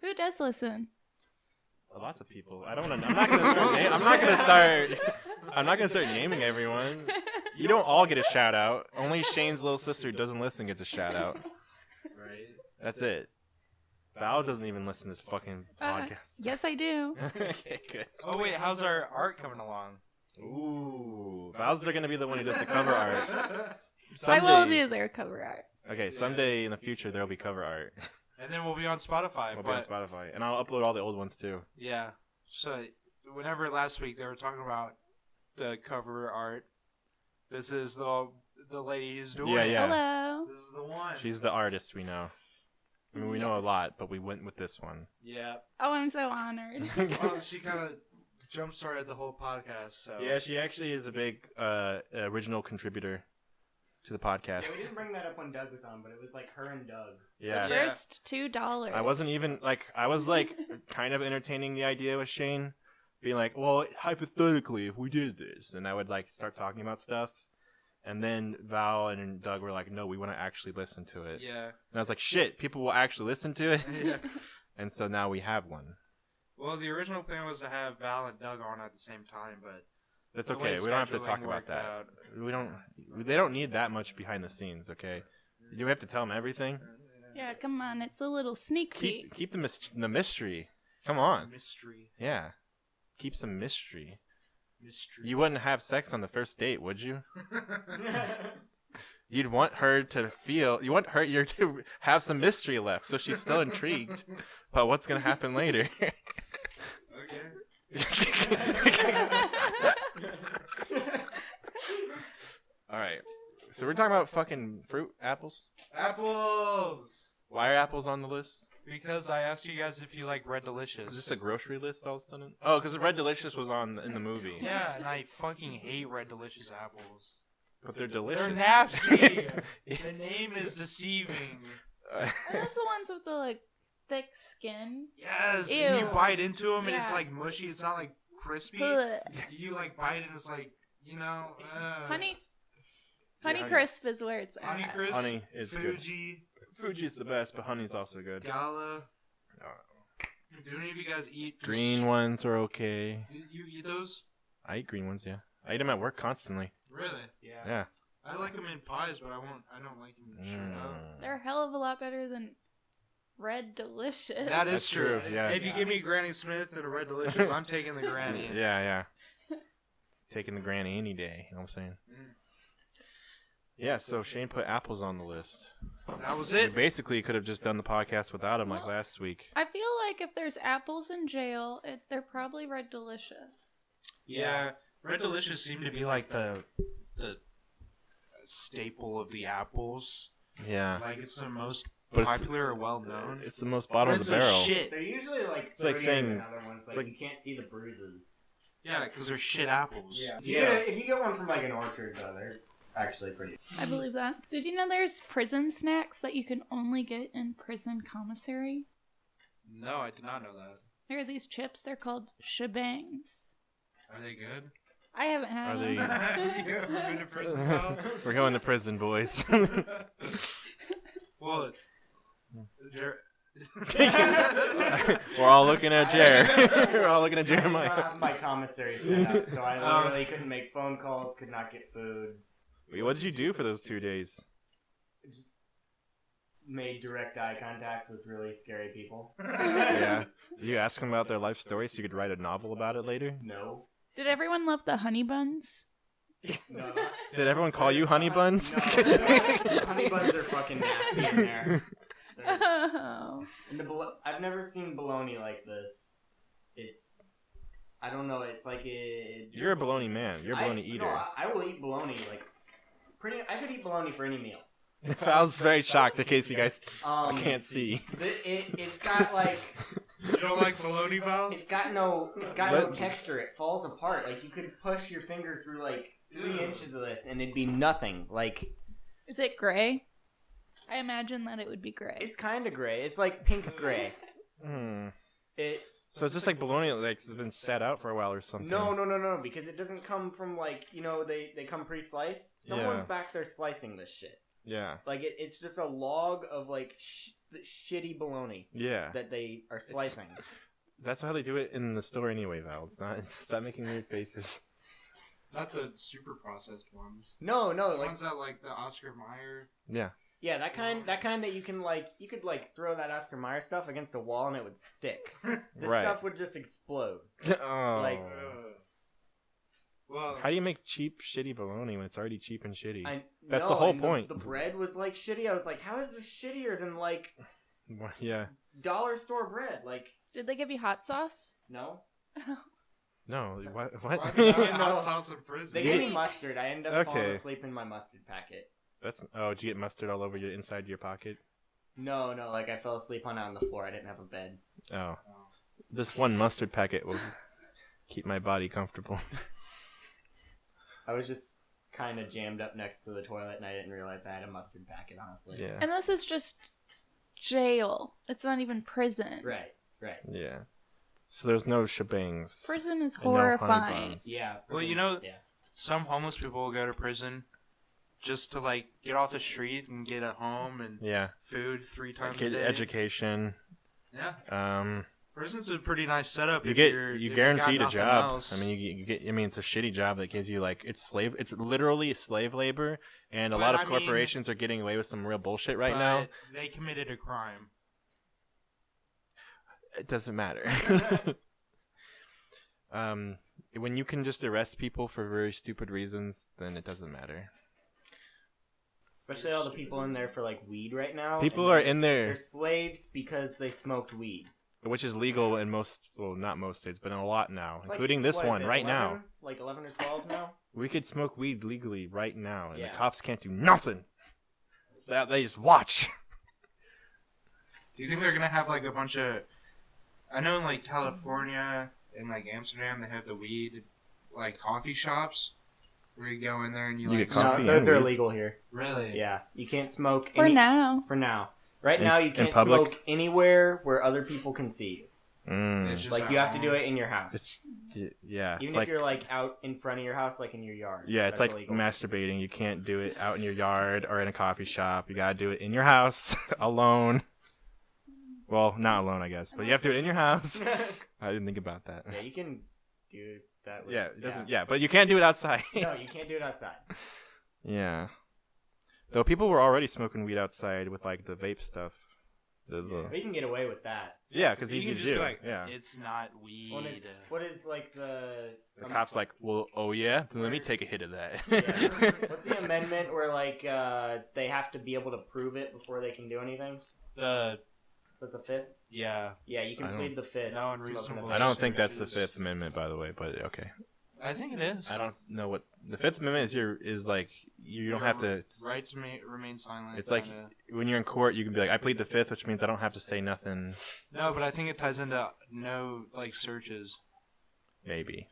Who does listen? Lots of people. I don't want to. I'm not gonna start. I'm not gonna start naming everyone. You don't all get a shout out. Only Shane's little sister who doesn't listen gets a shout out. Right. That's it. Val doesn't even listen to this fucking podcast. Yes, I do. Okay, good. Oh wait, how's our art coming along? Ooh, Val's gonna be the one who does the cover art. I will do their cover art. Okay, someday in the future there'll be cover art. And then we'll be on Spotify. We'll be on Spotify, and I'll upload all the old ones too. Yeah. So whenever last week they were talking about the cover art, this is the lady who's doing it. Yeah. Hello. This is the one. She's the artist we know. I mean, we know a Yes. lot, but we went with this one. Yeah. Oh, I'm so honored. Well, she kind of jump started the whole podcast. So Yeah, she actually is a big original contributor to the podcast. Yeah, we didn't bring that up when Doug was on, but it was like her and Doug. Yeah. The first $2. I wasn't even I was kind of entertaining the idea with Shane, being like, well, hypothetically, if we did this, and I would start talking about stuff, and then Val and Doug were like, no, we want to actually listen to it. Yeah. And I was like, shit, people will actually listen to it. Yeah. And so now we have one. Well, the original plan was to have Val and Doug on at the same time, but That's the way okay. We don't have to talk scheduling about worked that. out. They don't need that much behind the scenes. Okay. Do we have to tell them everything? Yeah, come on. It's a little sneak peek. Keep the mystery. Come on. Mystery. Yeah. Keep some mystery. Mystery. You wouldn't have sex on the first date, would you? You'd want her to to have some mystery left, so she's still intrigued about what's gonna happen later. Okay. All right. So we're talking about fucking fruit, apples. Apples! Why are apples on the list? Because I asked you guys if you like Red Delicious. Is this a grocery list all of a sudden? Oh, because Red Delicious was in the movie. Yeah, and I fucking hate Red Delicious apples. But they're delicious. They're nasty! The name is deceiving. Are those the ones with the thick skin? Yes! Ew. And you bite into them and it's Yeah. mushy. It's not crispy. Ugh. You bite and it's Honey Honey. Crisp is where it's Honey at. Crisp, Honey is good. Fuji, Fuji's the best, but honey's also good. Gala. Do any of you guys eat Green ones are okay. You eat those? I eat green ones, yeah. I eat them at work constantly. Really? Yeah. Yeah. I like them in pies, but I don't like them straight up. They're a hell of a lot better than Red Delicious. That is That's true, yeah. If you give me Granny Smith and a Red Delicious, I'm taking the Granny. Yeah. Taking the granny any day, you know what I'm saying? Yeah, so Shane put apples on the list. That was We it. basically could have just done the podcast without him like Well, last week. I feel like if there's apples in jail, they're probably Red Delicious. Yeah, Red Delicious seemed to be like the staple of the apples. Yeah. Like it's the most But it's- popular or well known. It's the most bottom of It's the barrel. shit. They're usually It's like prettier saying- than other ones. it's like- You can't see the bruises. Yeah, because they're shit apples. If you get one from an orchard, though, they're actually pretty. I believe that. Did you know there's prison snacks that you can only get in prison commissary? No, I did not know that. There are these chips. They're called shebangs. Are they good? I haven't had Are them. they- Have you ever been to prison, Kyle? We're going to prison, boys. Well, We're all looking at Jer. We're all looking at I don't Jeremiah. have my commissary set up, so I literally couldn't make phone calls, could not get food. Wait, what did you do for those 2 days? Just made direct eye contact with really scary people. Yeah. Did you ask them about their life story so you could write a novel about it later? No. Did everyone love the honey buns? No. Did everyone call you honey buns? No. Honey buns are fucking nasty in there. Oh. And I've never seen bologna like this. I don't know. It's like it. You're a bologna man. You're a bologna eater. No, I will eat bologna I could eat bologna for any meal. Val's very shocked in case you guys can't see. It's got like You don't like bologna, Val? it's got no texture. It falls apart. Like you could push your finger through like 3 inches of this and it'd be nothing. Like Is it gray? I imagine that it would be gray. it's kind of gray. It's like pink gray. So it's just like bologna, like it's been set out for a while or something. No, because it doesn't come from like they come pre-sliced. Someone's back there slicing this shit. Yeah. Like it's just a log of like shitty bologna. Yeah. That they are slicing. That's how they do it in the store anyway, Val. Stop making weird faces. Not the super processed ones. No, The like ones that like the Oscar Mayer. Yeah. yeah, that kind that you can like you could like throw that Oscar Mayer stuff against a wall and it would stick. This Right. stuff would just explode. Oh. Like Well, how do you make cheap, shitty bologna when it's already cheap and shitty? That's no, the whole and point. The bread was like shitty. I was like, how is this shittier than like Yeah. dollar store bread? Like Did they give you hot sauce? no. No. What? why What? did you No. hot sauce in prison? They gave me mustard. I ended up falling Okay. asleep in my mustard packet. Did you get mustard all over your inside your pocket? No, like I fell asleep on the floor. I didn't have a bed. Oh. Just one mustard packet will keep my body comfortable. I was just kind of jammed up next to the toilet, and I didn't realize I had a mustard packet. Honestly. Yeah. And this is just jail. It's not even prison. Right. Yeah. So there's no shebangs. Prison is And no honey horrifying. buns. Yeah. Well, Yeah. some homeless people will go to prison just to like get off the street and get a home and Yeah. food 3 times a Get day. education. Yeah. Prison's a pretty nice setup. You if get you're, you if guaranteed got a nothing job. else. I mean, you get. I mean, it's a shitty job that gives you like it's literally slave labor, and a But, lot of I mean- corporations are getting away with some real bullshit right But now. they committed a crime. It doesn't matter. When you can just arrest people for very stupid reasons, then it doesn't matter. Especially all the people in there for like weed right now. People and are they're- in there- They're slaves because they smoked weed. Which is legal in most, well, not most states, but in a lot now, It's like, including this what is one it, right 11? now. Like 11 or 12 now. We could smoke weed legally right now, and Yeah. the cops can't do nothing. They just watch. Do you think they're gonna have like a bunch of? I know in like California and like Amsterdam, they have the weed like coffee shops where you go in there and you You like get coffee No, those and are weed. illegal here. Really? Yeah, you can't smoke For any- now. For now, right In- now, you in can't public? smoke anywhere where other people can see you. It's just Like at you have to home. do it in your house. It's yeah. Even It's if like you're like out in front of your house, like in your yard. yeah, it's that's like illegal. masturbating. You can't do it out in your yard or in a coffee shop. You gotta do it in your house alone. Well, not alone, I guess, but you have to do it in your house. I didn't think about that. Yeah, you can do that. With, Yeah, it doesn't. Yeah, but you can't do it outside. No, you can't do it outside. Yeah. Though people were already smoking weed outside with like the vape stuff. We can get away with that. Yeah, because You easy can to just do. be like, Yeah. it's not weed. When it's, what is like the The cop's like, well, oh yeah, then let me take a hit of that. Yeah. What's the amendment where like they have to be able to prove it before they can do anything? The Is that the fifth? yeah, Yeah, you I can don't- plead the fifth. No smoking unreasonable a I vape. don't think that's the Fifth Amendment, by the way, but okay. I think it is. I don't know what the Fifth Amendment is like. You don't have to. right to remain silent. It's like kinda. when you're in court, you can be like, I plead the Fifth, which means I don't have to say nothing. No, but I think it ties into no like searches. Maybe.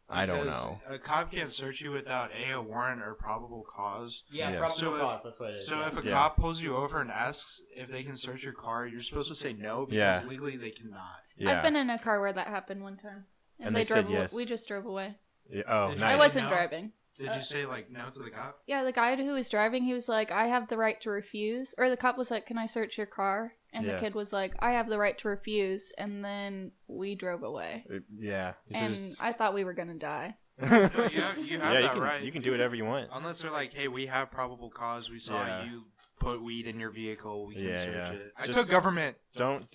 I don't Because know. A cop can't search you without a warrant or probable cause. Yeah, Yeah. probable So if- cause. That's what it is. So yeah. if a Yeah. cop pulls you over and asks if they can search your car, you're supposed to say no because Yeah. legally they cannot. Yeah. I've been in a car where that happened one time. And they said drove yes. We just drove away. Yeah, oh, Did you nice. I wasn't No? driving. Did you say like no to the cop? Yeah, the guy who was driving, he was like, I have the right to refuse. Or the cop was like, can I search your car? And Yeah. the kid was like, I have the right to refuse. And then we drove away. Yeah. You should And I thought we were going to die. No, you have yeah, you that can, right. you can do whatever you want. Unless they're like, hey, we have probable cause. We saw Yeah. you put weed in your vehicle. We can Yeah, search yeah. it. I Just- took government. Don't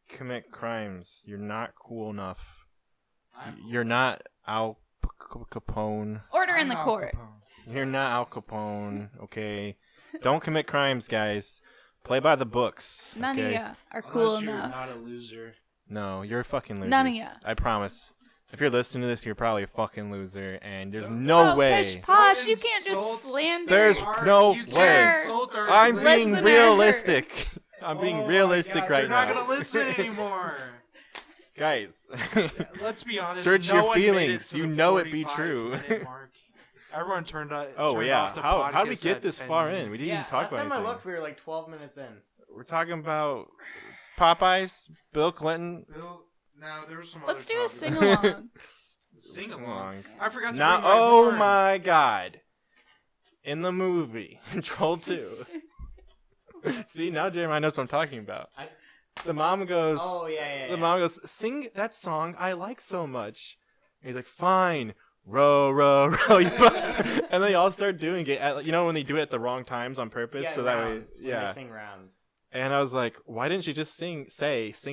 commit crimes. You're not cool enough. I'm- You're not Al Capone. Order in I'm the Al court. Capone. You're not Al Capone, okay? Don't commit crimes, guys. Play by the books. None okay? of ya are cool Unless you're enough. not a loser. No, you're fucking losers. None of ya. I promise. If you're listening to this, you're probably a fucking loser, and there's no way. Pish posh, Don't you can't insult- just slander. There's no You can't way. insult our I'm being Listeners. realistic. I'm being Oh realistic my God, right they're now. not gonna listen anymore. Guys, Let's be honest. search no your one made feelings. it to You the know it be 45 true. minute mark. Everyone turned off. Oh turned yeah, off the how did we podcast get at this 10 far in? minutes. We didn't Yeah, even talk last about time I anything. looked, we were like 12 minutes in. We're talking about Popeyes, Bill Clinton. Bill, no, there was some. Let's other do a topics. sing along. Sing along. Sing-along. I forgot to Not, bring my oh horn. my god. In the movie, Troll 2. See, now Jeremiah knows what I'm talking about. The mom goes, Oh, yeah. the mom goes, sing that song I like so much. And he's like, fine. Row, row, row your boat. And they all start doing it. At, you know when they do it at the wrong times on purpose? Yeah, so that way, rounds, when yeah. they sing rounds. And I was like, why didn't you just sing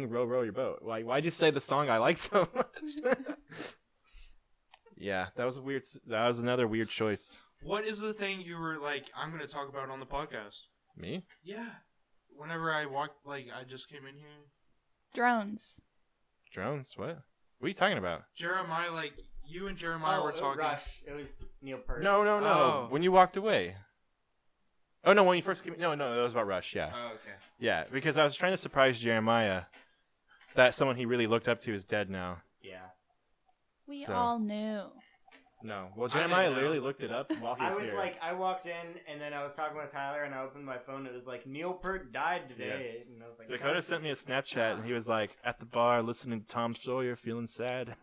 row, row your boat? Why'd you say the song I like so much? Yeah, that was weird. That was another weird choice. What is the thing you were like? I'm going to talk about on the podcast. Me? Yeah. Whenever I walked, like I just came in here. Drones. Drones? What? What are you talking about? Jeremiah, like you and Jeremiah were talking. Rush. It was Neil Peart. No. Oh. When you walked away. Oh, no, when you first came... No, that was about Rush, yeah. Oh, okay. Yeah, because I was trying to surprise Jeremiah that someone he really looked up to is dead now. Yeah. We So. all knew. No. Well, I Jeremiah didn't know. literally looked it up while he I was was here. like, I walked in, and then I was talking with Tyler, and I opened my phone, and it was like, Neil Peart died today. And I was like, Dakota sent me a Snapchat, and he was like, at the bar, listening to Tom Sawyer, feeling sad.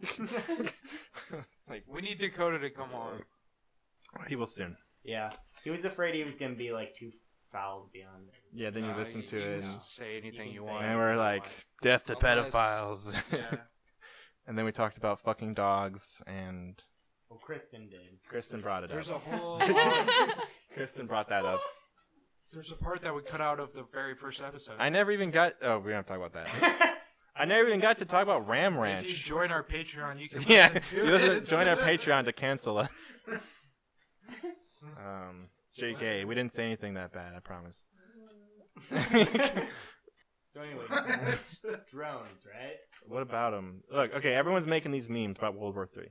It's like, We need Dakota to come on. he will soon. Yeah. He was afraid he was going to be, like, too foul beyond it. Yeah, then you listen to it, can and, say anything You you can want. say and we're like, death to Unless- pedophiles. Yeah. And then we talked about fucking dogs, and Well, Kristen did. Kristen brought it There's up. a whole. Kristen brought that up. There's a part that we cut out of the very first episode. I never even got... Oh, we don't have to talk about that. I never even got to talk about Ram If you Ranch. join our Patreon, you can Yeah, listen you to listen, it. join our Patreon to cancel us. JK, we didn't say anything that bad, I promise. So anyway, drones, right? What about them? Look, okay, everyone's making these memes about World War III.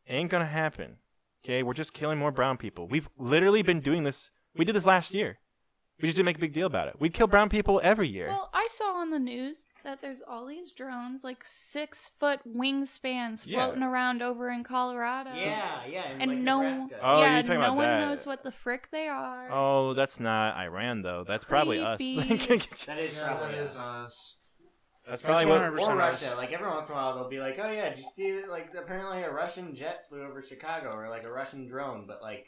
Ain't gonna happen. Okay, we're just killing more brown people. We've literally been doing this. We did this last year. We just didn't make a big deal about it. We kill brown people every year. Well, I saw on the news that there's all these drones, like 6-foot wingspans, Yeah. floating around over in Colorado. Yeah. And And like no, Nebraska. Oh, yeah, you're talking no about one that. knows what the frick they are. Oh, that's not Iran, though. That's probably us. Creepy. That is Yeah, probably that is us. us. That's probably That's what... 100% Or us. Russia. Like, every once in a while, they'll be like, oh, yeah, did you see, like, apparently a Russian jet flew over Chicago, or, like, a Russian drone, but, like...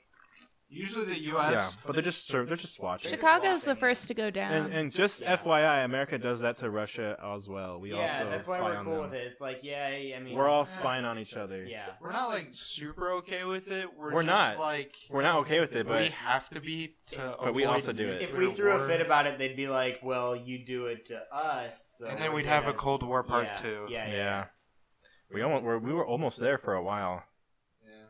Usually the Yeah, U.S. but they're just watching. Chicago's the watching, first to go down. And just Yeah. FYI, America does that to Russia as well. We yeah, also that's why spy we're on cool them. with it. It's like, yeah, I mean... We're all spying on each other. Yeah. We're not like super okay with it. We're We're just not. like We're not okay with it, we but have to be. To But we avoid also do it. If nuclear we threw war. a fit about it, they'd be like, well, you do it to us. So and then we're we'd have a gonna- Cold War part yeah, 2. Yeah. we were almost there for a while. Yeah.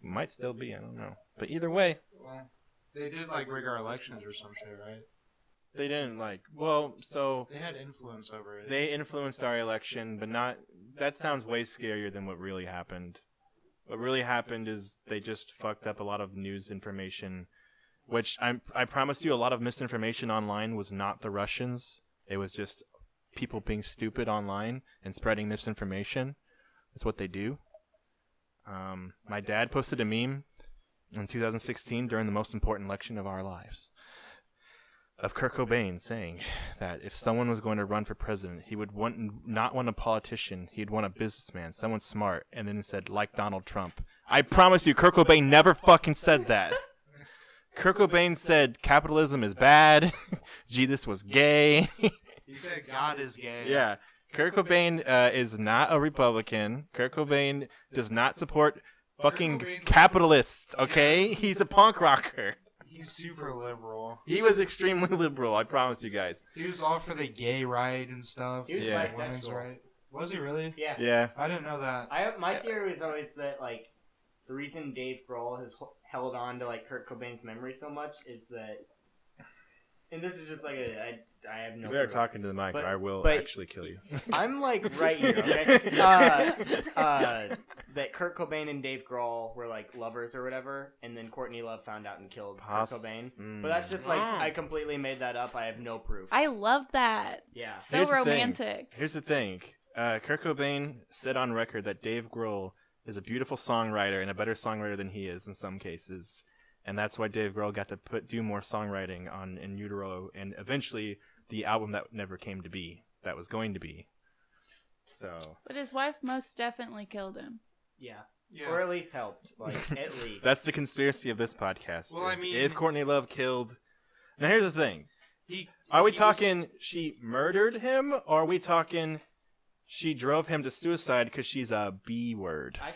Might still be. I don't know. But either way, Well, they did like rig our elections or some shit, right? they didn't like. Well, so They had influence over it. they influenced our election, but not. That sounds way scarier than what really happened. What really happened is they just fucked up a lot of news information, which I promise you, a lot of misinformation online was not the Russians. It was just people being stupid online and spreading misinformation. That's what they do. My dad posted a meme in 2016 during the most important election of our lives of Kurt Cobain saying that if someone was going to run for president, he would not want a politician, he'd want a businessman, someone smart, and then it said, like Donald Trump. I promise you, Kurt Cobain never fucking said that. Kurt Cobain said capitalism is bad, Jesus was gay. He said God is gay. Yeah. Kurt Cobain is not a Republican. Kurt Cobain does not support fucking Cobain's- capitalists, okay? He's a punk rocker. He's super liberal. He was extremely liberal, I promise you guys. He was all for the gay right and stuff. He was Yeah. Women's bisexual. right. Was he really? Yeah. Yeah. I didn't know that. My theory was always that, like, the reason Dave Grohl has held on to, like, Kurt Cobain's memory so much is that and this is just like I have no. You better proof. talking to the mic, But- or I will but- actually kill you. I'm like right here, okay? That Kurt Cobain and Dave Grohl were like lovers or whatever, and then Courtney Love found out and killed Kurt Cobain. But that's just like I completely made that up. I have no proof. I love that. Yeah. So Here's the thing. romantic. Here's the thing. Kurt Cobain said on record that Dave Grohl is a beautiful songwriter and a better songwriter than he is in some cases. And that's why Dave Grohl got to do more songwriting on In Utero and eventually the album that never came to be, that was going to be. So But his wife most definitely killed him. Yeah. Yeah. Or at least helped. Like, at least. that's the conspiracy of this podcast. Well, I is mean- if Courtney Love killed... Now here's the thing. Are He we was- talking she murdered him, or are we talking she drove him to suicide because she's a B word? I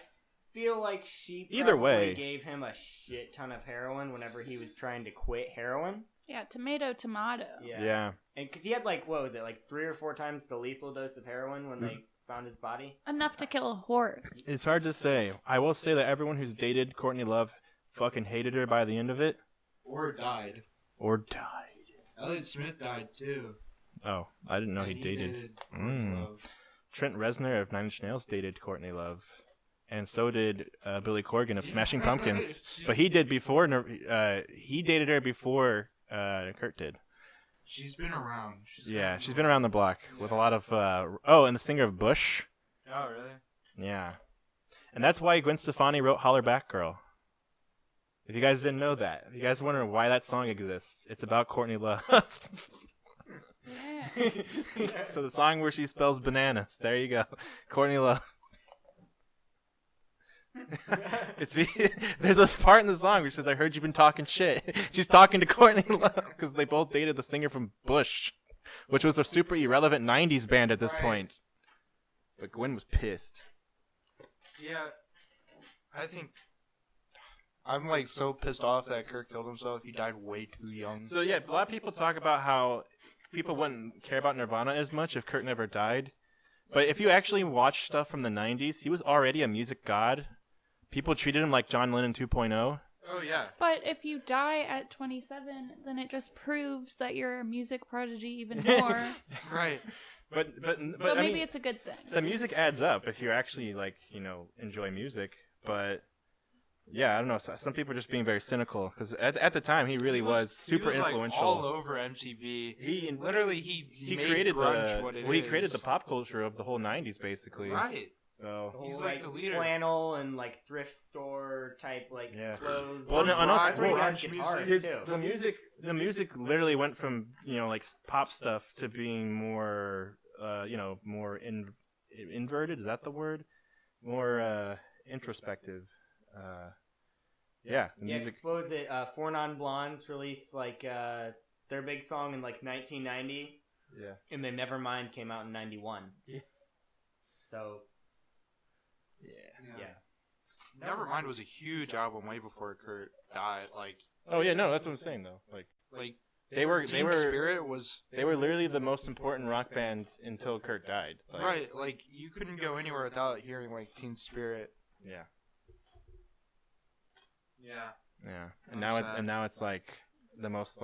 feel like she Either probably way. gave him a shit ton of heroin whenever he was trying to quit heroin. Yeah, tomato. Yeah. And because he had like, what was it, like 3 or 4 times the lethal dose of heroin when they found his body? Enough to kill a horse. It's hard to say. I will say that everyone who's dated Courtney Love fucking hated her by the end of it. Or died. Or died. Elliott Smith died too. Oh, I didn't know he And dated. Courtney Love. Trent Reznor of Nine Inch Nails dated Courtney Love. And so did Billy Corgan of Smashing Pumpkins. But he did before, he dated her before Kurt did. She's been around. She's been around the block with a lot of, and the singer of Bush. Oh, really? Yeah. And that's why Gwen Stefani wrote Holler Back Girl. If you guys didn't know that, if you guys wondering why that song exists, it's about Courtney Love. Yeah. So the song where she spells bananas, there you go. Courtney Love. There's this part in the song where she says, I heard you've been talking shit. She's talking to Courtney Love because they both dated the singer from Bush, which was a super irrelevant 90s band at this point. But Gwen was pissed. Yeah. I think... I'm like so pissed off that Kurt killed himself. He died way too young. So yeah, a lot of people talk about how people wouldn't care about Nirvana as much if Kurt never died. But if you actually watch stuff from the 90s, he was already a music god. People treated him like John Lennon 2.0. Oh, yeah. But if you die at 27, then it just proves that you're a music prodigy even more. Right. But So I maybe mean, it's a good thing. the music adds up if you actually enjoy music. But yeah, I don't know. Some people are just being very cynical because at the time he really was super he was, influential. Like, all over MTV. He Literally, he made created grunge what it is. he created the pop culture of the whole 90s basically. Right. So He's Whole, like the leader. Flannel and like thrift store type clothes. Well, no, and also that's where he got grunge guitars music. too. the music literally went from pop stuff to being more more inverted. Is that the word? More introspective. The Yeah, music. expose it. 4 Non Blondes released like their big song in like 1990. Yeah. And then Nevermind came out in 91. Yeah. So Yeah. yeah. Nevermind was a huge album way before Kurt died. Like Oh yeah, no, that's what I'm saying though. Like they were Spirit was literally the most important rock band until Kurt died. Like, right. Like you couldn't go anywhere without hearing like Teen Spirit. Yeah. Yeah. Yeah. Sad. And now it's like the most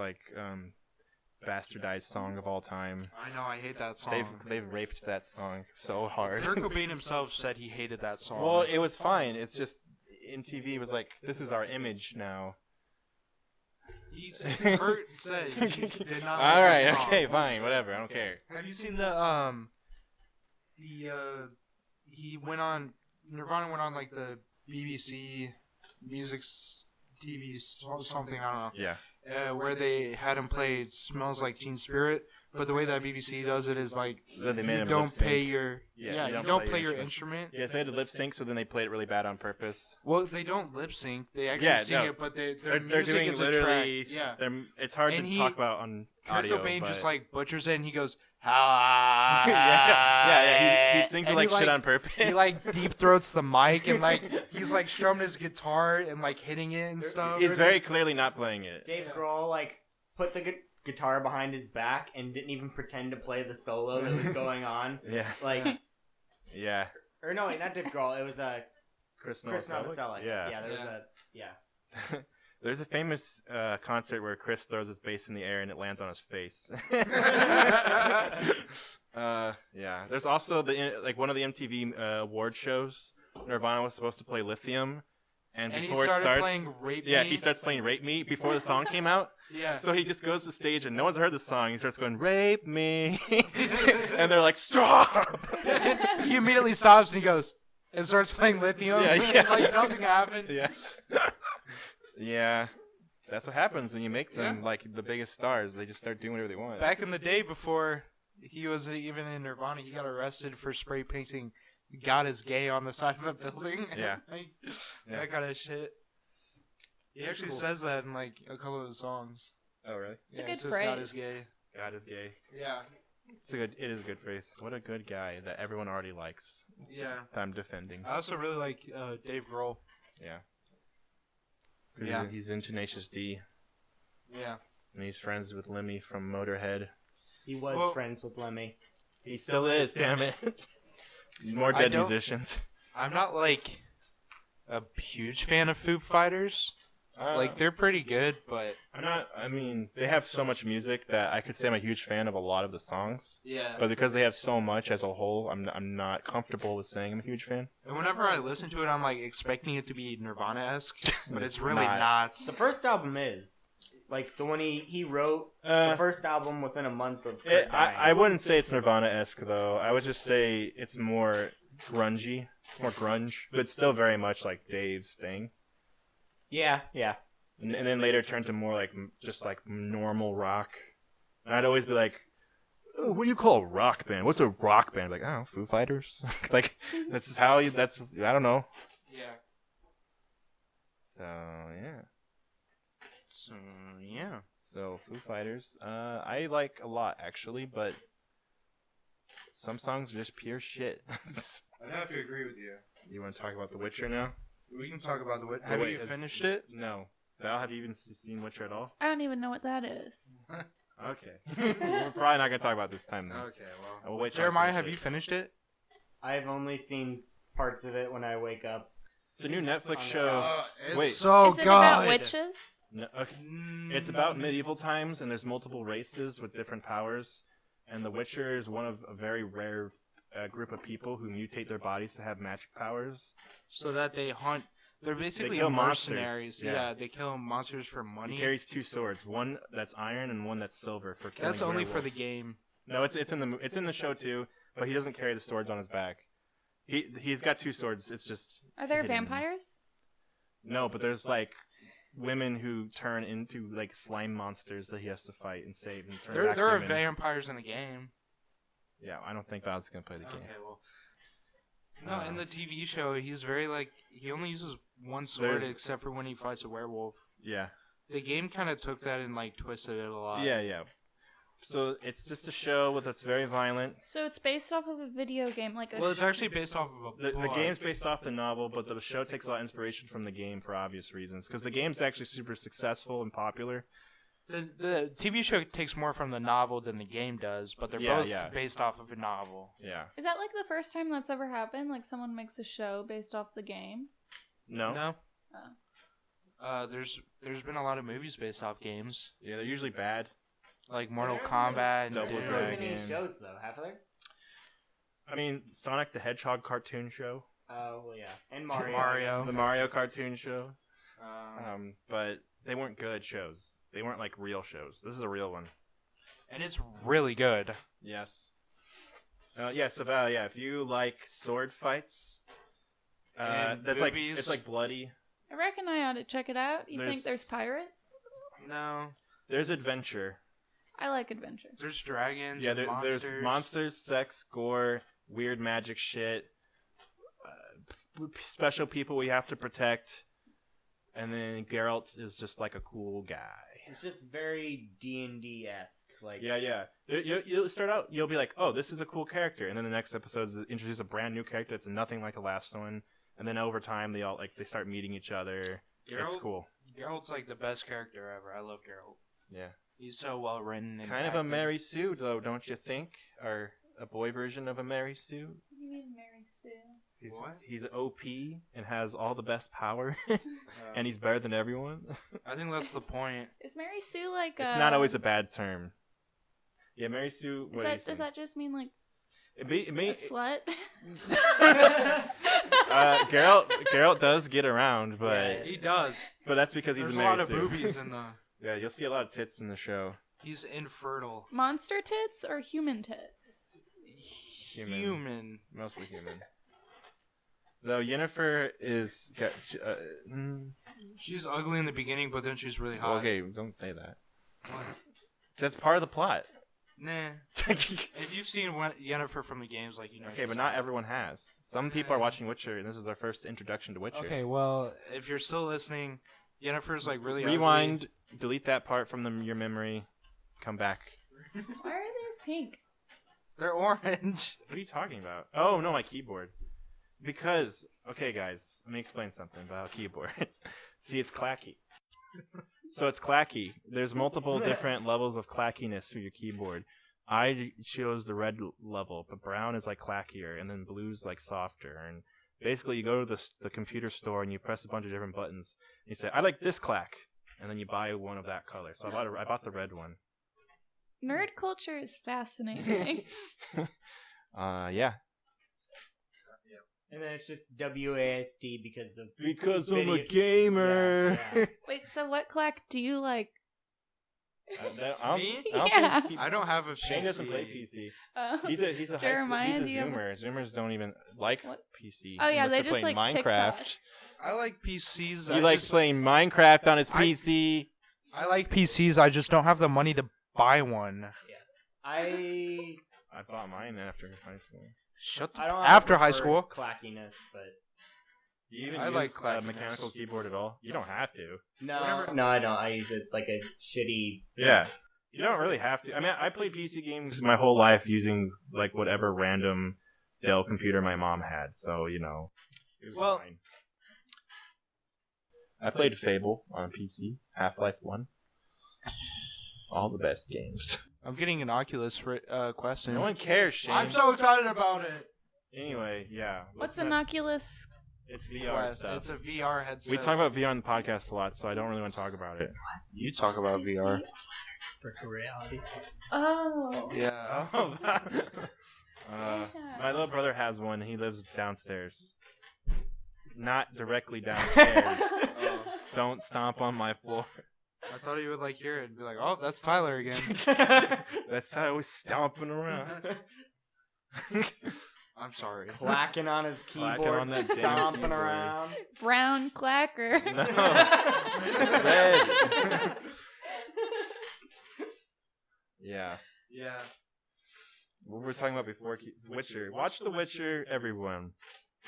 bastardized song of all time. I know. I hate that song. They've raped that song so hard. Kurt Cobain himself said he hated that song. Well, it was fine. It's just MTV was like, this is our image now. Kurt said he did not. All like right, that song. okay, fine, whatever. I don't care. Have you seen he went on Nirvana went on like the BBC music TV something, I don't know. Yeah. Where they had him play "Smells Like Teen Spirit," but the way that BBC does it is like Then they made you him don't lip-sync. pay your you don't play your instrument. instrument. Yeah, so they had to lip sync, so then they played it really bad on purpose. Well, they don't lip sync; they actually sing it, but their They're music doing is a literally. track. Yeah, it's hard And to he- talk about on Kurt audio. Cobain but... just like butchers it, and he goes, yeah. He sings it And like he, shit like- on purpose. he like deep throats the mic, and like he's like strumming his guitar and like hitting it and stuff. He's very clearly not playing it. Dave Grohl like put the guitar behind his back and didn't even pretend to play the solo that was going on. Yeah. Like, Yeah. or no, wait, not Dave Grohl. It was Chris Novoselic. Yeah. Yeah, there was a There's a famous concert where Chris throws his bass in the air and it lands on his face. Yeah. There's also one of the MTV award shows. Nirvana was supposed to play Lithium, and before it starts, playing Rape yeah, Me. he starts playing "Rape Me" before the song came out. Yeah. So he just goes to the stage and no one's heard the song. He starts going "Rape Me," and they're like, "Stop!" He immediately stops and he goes and starts playing Lithium. Yeah. Like nothing happened. Yeah. Yeah. That's what happens when you make them like the biggest stars. They just start doing whatever they want. Back in the day before he was even in Nirvana, he got arrested for spray painting "God is gay" on the side of a building. Yeah. That kind of shit. He actually says that in like a couple of his songs. Oh, really? It's a He good says phrase. God is gay. God is gay. Yeah. It is a good phrase. What a good guy that everyone already likes. Yeah. That I'm defending. I also really like Dave Grohl. Yeah. Yeah. He's in Tenacious D, Yeah. and he's friends with Lemmy from Motorhead. He was Well- friends with Lemmy. He still is, damn it. More I dead don't- musicians. I'm not like a huge fan of Foo Fighters. Like they're pretty good, but I mean, they have so much music that I could say I'm a huge fan of a lot of the songs. yeah. But because they have so much as a whole, I'm not comfortable with saying I'm a huge fan. And whenever I listen to it, I'm like expecting it to be Nirvana-esque, but it's It's really not. not. The first album is like the one he wrote. The first album within a month of Kurt dying. I wouldn't say it's Nirvana-esque, though. I would just say it's more grungy. It's more grunge. But it's still very much like Dave's thing. Yeah. And then later turned to more like just like normal rock. And I'd always be like, oh, what do you call a rock band? What's a rock band? Like, I don't know, Foo Fighters? Like, I don't know. Yeah. So, yeah. So yeah. So, Foo Fighters, I like a lot, actually, but some songs are just pure shit. I'd have to agree with you. You want to talk about The Witcher now? We can talk about the Witcher. Have wait, you finished it? No. Val, have you even seen Witcher at all? I don't even know what that is. Okay. We're probably not going to talk about this time, then. Okay, well. I'll wait till I Jeremiah, finish have it. you finished it? I've only seen parts of it when I wake up. It's a new Netflix On the show. It's Wait. so is it good. about witches? No, okay. It's about medieval times, and there's multiple races with different powers. And the Witcher is one of a very rare group of people who mutate their bodies to have magic powers. So that they hunt. They're basically kill monsters, mercenaries. yeah. They kill monsters for money. He carries two swords, one that's iron and one that's silver for killing. That's only for the werewolves. game. No, it's in the show too, but he doesn't carry the swords on his back. He's got two swords. It's just Are there hidden. vampires? No, but there's like women who turn into like slime monsters that he has to fight and save and turn back There are human. vampires in the game. Yeah, I don't think Val's gonna play the game. Okay, well. No, in the TV show, he's very like he only uses one sword There's- except for when he fights a werewolf. Yeah. The game kind of took that and like twisted it a lot. Yeah. So it's just a show that's very violent. So it's based off of a video game, like a. Well, it's actually based off of a The book. game's based off the novel, but the show takes a lot of inspiration from the game for obvious reasons. Because the game's actually super successful and popular. The TV show takes more from the novel than the game does, but they're Yeah, both yeah. based off of a novel. Yeah. Is that like the first time that's ever happened? Like someone makes a show based off the game? No? No. Oh. There's been a lot of movies based off games, Yeah, they're usually bad. like Mortal There Kombat and Double There's Doom. not Dragon. many shows though, have there? I mean, Sonic the Hedgehog cartoon show. Oh well, yeah, and Mario. Mario. The Mario cartoon show. Um, But they weren't good shows. They weren't like real shows. This is a real one. and it's really good. Yes. So Val, if you like sword fights, And that's like boobies. it's like bloody. I reckon I ought to check it out. You think There's- there's pirates? No, There's adventure. I like adventure. there's dragons. Yeah, and there's monsters, sex, gore, weird magic shit, special people we have to protect, and then Geralt is just like a cool guy. It's just very D&D esque. Like Yeah. You'll start out, you'll be like, oh, this is a cool character, and then the next episode is introduce a brand new character that's nothing like the last one, and then over time they start meeting each other. It's cool. Geralt's like the best character ever. I love Geralt. Yeah. He's so well written. and Kind of a acted. Mary Sue, though, don't you think? Or a boy version of a Mary Sue? What do you mean, Mary Sue? He's OP and has all the best power, and he's better than everyone. I think that's the point. Is Mary Sue like It's not always a bad term. Yeah, Mary Sue. Does that just mean like it a slut? Geralt does get around, but He does. that's because he's There's a a Mary lot of Sue. boobies in the. Yeah, you'll see a lot of tits in the show. He's infertile. Monster tits or human tits? Human. Mostly human. Though Yennefer is... She's ugly in the beginning, but then she's really hot. okay, don't say that. What? That's part of the plot. Nah. If you've seen Yennefer from the games, like, you know. Okay, but not everyone has. Some people are watching Witcher, and this is their first introduction to Witcher. Okay, well, if you're still listening, Yennefer's like really Rewind, delete that part from your memory, come back. Why are these pink? They're orange. What are you talking about? Oh, no, my keyboard. Because, okay, guys, let me explain something about keyboards. See, it's clacky. So it's clacky. There's multiple different levels of clackiness to your keyboard. I chose the red level, but brown is like clackier, and then blue's like softer. And basically, you go to the computer store and you press a bunch of different buttons. And you say, "I like this clack," and then you buy one of that color. So I bought the red one. Nerd culture is fascinating. Yeah. And then it's just WASD because of I'm a gamer. Yeah. Wait, so what clack do you like? Me? Yeah. I don't have a PC. Shane doesn't play PC. He's a Jeremiah, high school. do He's you a have Zoomer. Zoomers don't even like What? PC. Oh, yeah, unless they they're just playing like Minecraft. TikTok. I like PCs. He likes playing Minecraft on his I- PC. I like PCs. I just don't have the money to buy one. I bought mine after high school. Shut the I don't after high prefer school. clackiness, but Do you even I use like a clackiness. mechanical keyboard at all? You don't have to. no, I don't. I use it like a shitty. Yeah. You don't really have to. I mean, I played PC games my whole life using like whatever random Dell computer my mom had. So, you know, it was fine. I played Fable on PC, Half-Life 1. All the best games. I'm getting an Oculus question. No one cares, Shane. I'm so excited about it. Anyway, yeah. What's an Oculus? It's VR stuff. It's a VR headset. We talk about VR on the podcast a lot, so I don't really want to talk about it. You talk about VR. Virtual reality. Oh. Yeah. Oh, my little brother has one. He lives downstairs. Not directly downstairs. Don't stomp on my floor. I thought he would like hear it and be like, "Oh, that's Tyler again." That's how I was stomping around. I'm sorry. Clacking on his keyboard, Clacking on that damn stomping keyboard. around. Brown clacker. No, it's red. Yeah. Yeah. What were we talking about before? Witcher. Watch The Witcher, everyone.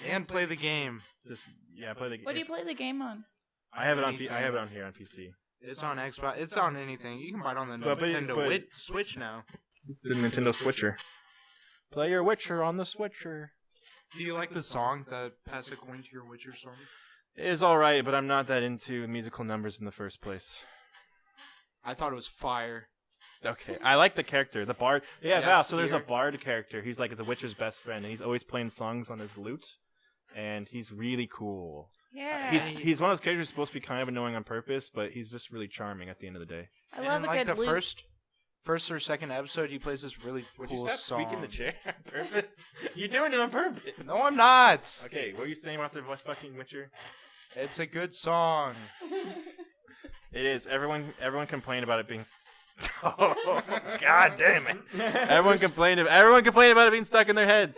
And play the game. Just play the game. What do you play the game on? I have it on. Anything. I have it on here on PC. It's on Xbox. It's on anything. You can buy it on the But- Nintendo Switch now. The Nintendo Switcher. Play your Witcher on the Switcher. Do you like the song, the Pass a Coin to Your Witcher song? It is alright, but I'm not that into musical numbers in the first place. I thought it was fire. Okay, I like the character, the bard. Yeah, Yeah, Val. So there's a Spear. bard character. He's like the Witcher's best friend, and he's always playing songs on his lute, and he's really cool. Yeah. He's one of those characters supposed to be kind of annoying on purpose, but he's just really charming at the end of the day. I love and a like good the loop. first or second episode, he plays this really cool song. the chair on purpose? You're doing it on purpose. No, I'm not. Okay, what were you saying about the fucking Witcher? It's a good song. It is. Everyone complained about it being. Oh, God damn it! Everyone complained about it being stuck in their heads.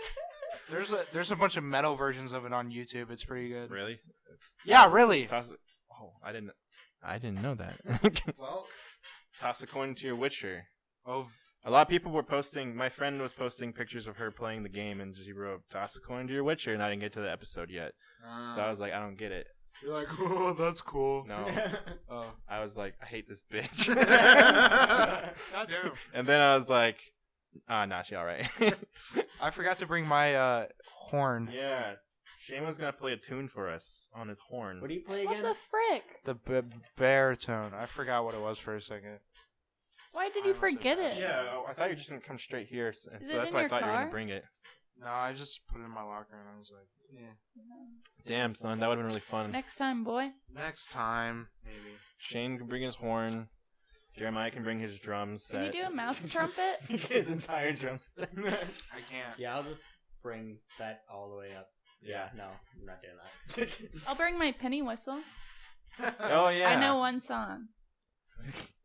There's a bunch of metal versions of it on YouTube. It's pretty good. Really? Yeah, really. Toss it. Oh, I didn't know that. Well, Toss a coin to your Witcher. oh, A lot of people were posting. My friend was posting pictures of her playing the game, and she wrote "Toss a coin to your Witcher," and I didn't get to the episode yet. So I was like, I don't get it. you're like, oh, that's cool. No. Oh. I was like, I hate this bitch. God damn. And then I was like, nah, she alright. I forgot to bring my horn. Yeah. Shane was gonna play a tune for us on his horn. What do you play What again? the frick? The baritone. I forgot what it was for a second. Why did I you was forget it? Yeah, I thought you were just gonna come straight here, so Is so it that's in why I your thought you were car? gonna bring it. No, I just put it in my locker and I was like, yeah. Damn, son, that would have been really fun. Next time, boy. Next time, maybe. Shane can bring his horn. Jeremiah can bring his drum set. Can you do a mouth trumpet? His entire drum set. I can't. Yeah, I'll just bring that all the way up. Yeah, no, I'm not doing that. I'll bring my penny whistle. Oh, yeah. I know one song.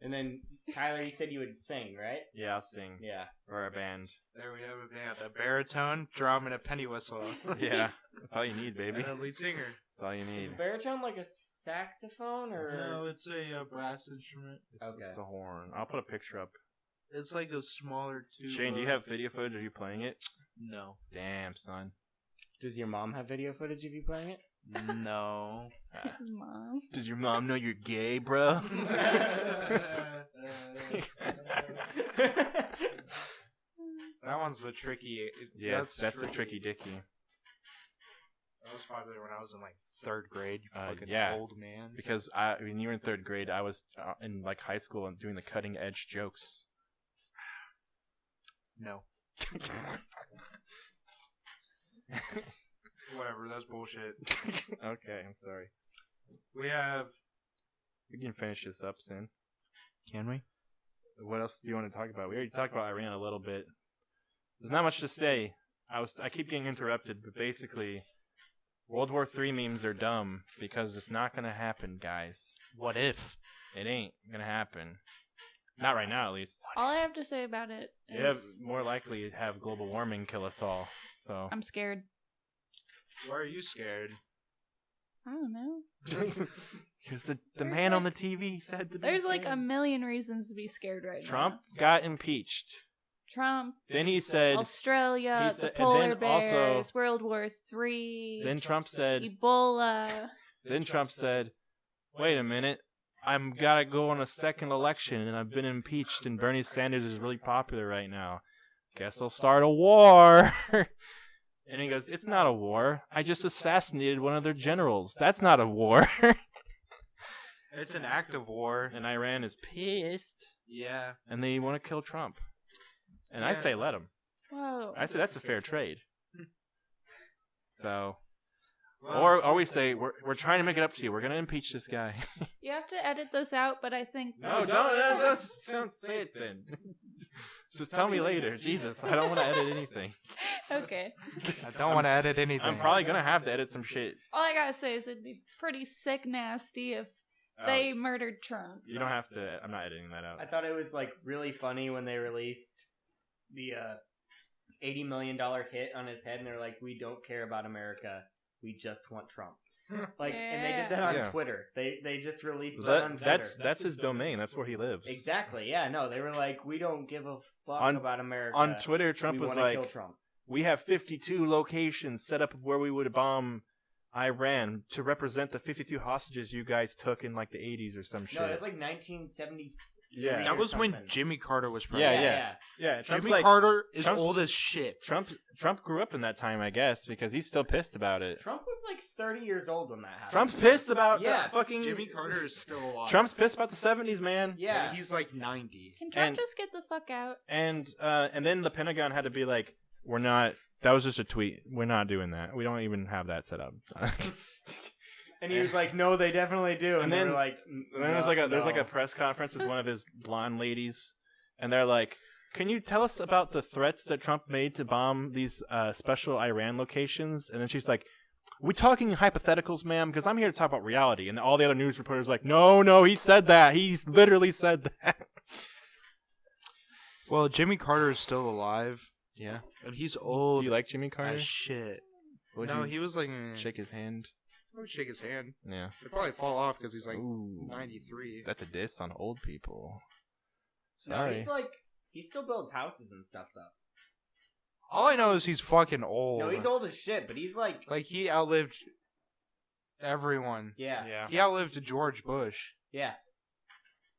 And then, Tyler, you said you would sing, right? Yeah, I'll sing. Yeah. For a band. There we have a band. A baritone, drum, and a penny whistle. Yeah. That's all you need, baby. And a lead singer. That's all you Is need. a baritone like a saxophone, or...? No, it's a brass instrument. It's Okay. just a horn. I'll put a picture up. It's like a smaller tuba. Shane, do you have video footage of you playing it? No. Damn, son. Does your mom have video footage of you playing it? No. Mom. Does your mom know you're gay, bro? That one's the tricky. Yes, that's the tricky dicky. That was popular when I was in like 3rd grade. You fucking yeah. old man. Because when you were in 3rd grade, I was in like high school and doing the cutting edge jokes. No. Whatever. That's bullshit. Okay, I'm sorry. We have. We can finish this up soon. Can we? What else do you want to talk about? We already talked about Iran a little bit. There's not much to say. I keep getting interrupted, but basically, World War III memes are dumb because it's not gonna happen, guys. What if? It ain't gonna happen. Not right now, at least. All I have to say about it You have is more likely to have global warming kill us all. So I'm scared. Why are you scared? I don't know. because the man on the TV said to be There's like a scared. million reasons to be scared right Trump now. got impeached. Trump, Then he said. Australia, he the said- and polar then bears, also- World War III, Then Trump said. Ebola. Then Trump said, "Wait a minute, I'm gotta go on a second election, and I've been impeached, and Bernie Sanders is really popular right now. Guess I'll start a war." And he goes, "It's not a war. I just assassinated one of their generals. That's not a war." It's an act of war. And Iran is pissed, Yeah. and they want to kill Trump. And I Yeah. say let them. Whoa. I say that's a fair trade. So, Well, or we say we're trying to make it up to you. We're gonna impeach this guy. You have to edit this out, but I think No, don't say it then. Just tell me later. Jesus, I don't want to edit anything. Okay. I don't want to edit anything. I'm probably gonna have to edit some shit. All I gotta say is it'd be pretty sick nasty if they murdered Trump. You don't have to. I'm not editing that I out. thought it was like really funny when they released the $80 million hit on his head, and they're like, "We don't care about America. We just want Trump." Like, and they did that on Yeah. Twitter. They just released that on Twitter. That's his domain. That's where he lives. Exactly. Yeah. No, they were like, "We don't give a fuck On- about America." On Twitter, Trump we was wanna like, kill Trump. "We have 52 locations set up of where we would bomb Iran to represent the 52 hostages you guys took in like the 80s or some shit." No, it was like 1970. Yeah. That was when something. Jimmy Carter was Yeah, president. yeah. Trump's Jimmy like, Carter is Trump's- old as shit. Trump grew up in that time, I guess, because he's still pissed about it. Trump was like 30 years old when that happened. Trump's pissed about Yeah, the fucking. Jimmy Carter is still alive. Trump's pissed about the 70s, man. Yeah. And he's like 90. Can Trump And- just get the fuck out? And then the Pentagon had to be like, "We're not. That was just a tweet. We're not doing that. We don't even have that set up." And he was like, "No, they definitely do." And, And they then- were like, And then there's like no. a press conference with one of his blonde ladies, and they're like, "Can you tell us about the threats that Trump made to bomb these special Iran locations?" And then she's like, "We talking hypotheticals, ma'am? Because I'm here to talk about reality." And all the other news reporters are like, "No, he said that. He's literally said that." Well, Jimmy Carter is still alive, Yeah. and he's old Do you like Jimmy Carter? as shit. Would No, you he was like shake his hand? I would shake his hand. Yeah. He'd probably fall off because he's like Ooh. 93. That's a diss on old people. No, Sorry. he's like, he still builds houses and stuff though. All I know is he's fucking old. No, he's old as shit, but he's like, Like he outlived everyone. yeah, Yeah. He outlived George Bush, yeah.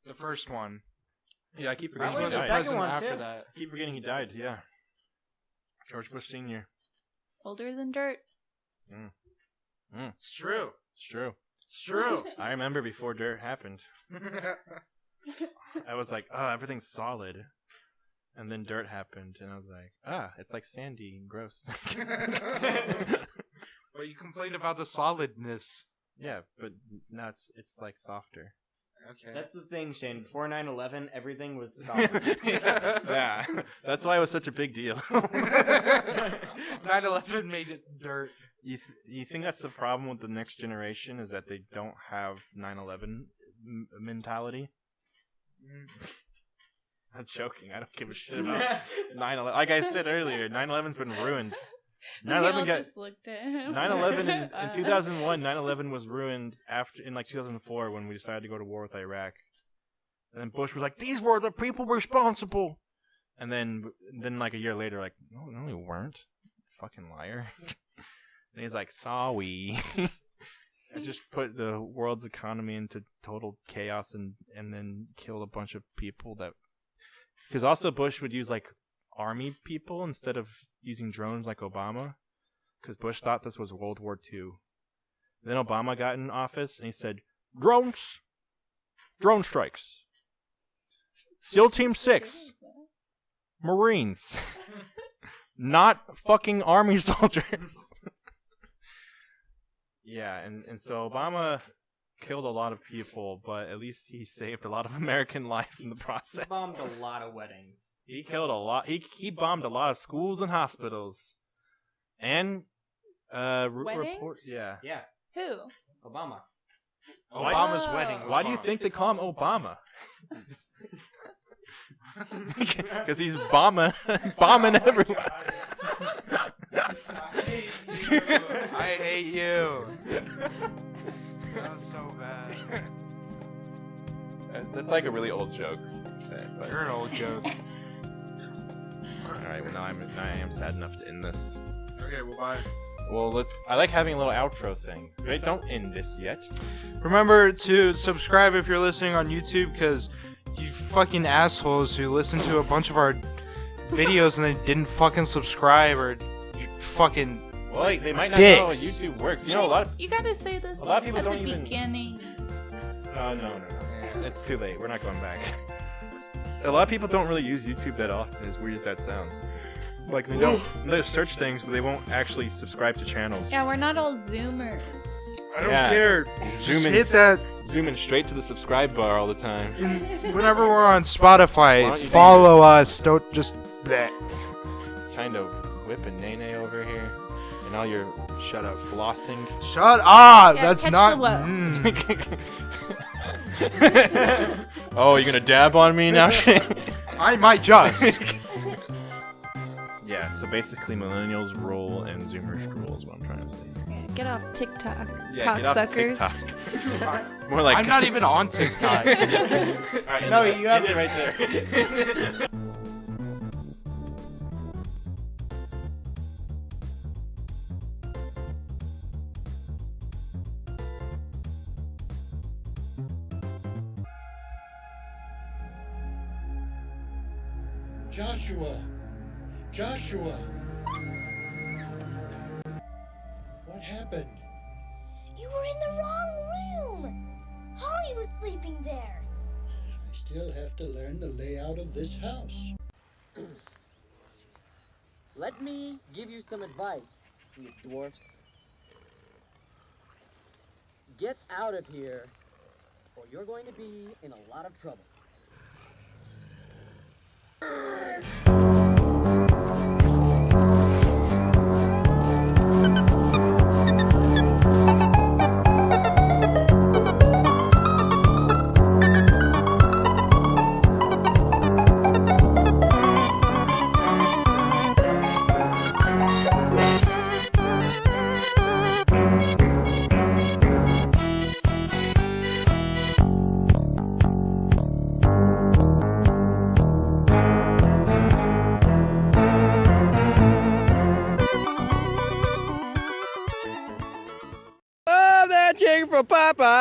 the first one. Yeah, I keep He forgetting Probably was he the the died. second president one, after too. that. I keep forgetting he died. Yeah. George Bush Sr. Older than dirt. It's true. It's true. It's true. I remember before dirt happened. I was like, "Oh, everything's solid," And then dirt happened, and I was like, it's like sandy and gross. But you complained about the solidness. Yeah, but now it's like softer. Okay. That's the thing, Shane. Before 9/11, everything was solid. Yeah, that's why it was such a big deal. 9/11 made it dirt. You think that's the problem with the next generation is that they don't have 9/11 mentality? I'm joking. I don't give a shit about 9/11. Like I said earlier, 9/11's been ruined. 9/11 got just looked at him. 9/11 in 2001. 9/11 was ruined in 2004 when we decided to go to war with Iraq. And then Bush was like, "These were the people responsible." And then like a year later, like, no, we weren't. Fucking liar. And he's like, "Sorry." I just put the world's economy into total chaos and then killed a bunch of people that. Because also Bush would use like army people instead of using drones like Obama, because Bush thought this was World War II. Then Obama got in office and he said, drone strikes, SEAL Team 6, Marines, not fucking army soldiers. Yeah, and so Obama killed a lot of people, but at least he saved a lot of American lives in the process. He bombed a lot of weddings. He killed a lot. He bombed a lot of schools and hospitals, and Weddings? Yeah. Yeah, Who? Obama. Obama's Oh. wedding. Why do you think they call him Obama? Because he's bombing everyone. I hate you. That was so bad. That's like a really old joke. You're an old joke. All right, well now I am sad enough to end this. Okay, well, bye. Well, I like having a little outro thing. Right? Don't end this yet. Remember to subscribe if you're listening on YouTube, because you fucking assholes who listen to a bunch of our videos and they didn't fucking subscribe, or you fucking... Well, like, they might not Dicks. know how YouTube works. You know, a lot of You gotta say this a lot of people at don't the even- beginning. no. It's too late. We're not going back. A lot of people don't really use YouTube that often, as weird as that sounds. Like, they search things, but they won't actually subscribe to channels. Yeah, we're not all Zoomers. I don't Yeah. care. Zoom Just in. hit that Zooming straight to the subscribe bar all the time. whenever we're on Why Spotify. don't you Follow us. Don't just... Bleh. Trying to whip a nay over here. And all your shut up flossing. Shut up! Yeah, That's catch not... the what? Oh, you're gonna dab on me now? I might just. Yeah, so basically millennials rule and zoomers rule is what I'm trying to say. Get off TikTok, Yeah, get off cocksuckers. TikTok. More like I'm not even on TikTok. Alright, No, end you have it right there. Joshua! What happened? You were in the wrong room. Holly was sleeping there. I still have to learn the layout of this house. Let me give you some advice, you dwarfs. Get out of here, or you're going to be in a lot of trouble. Oh, that chick from Popeye!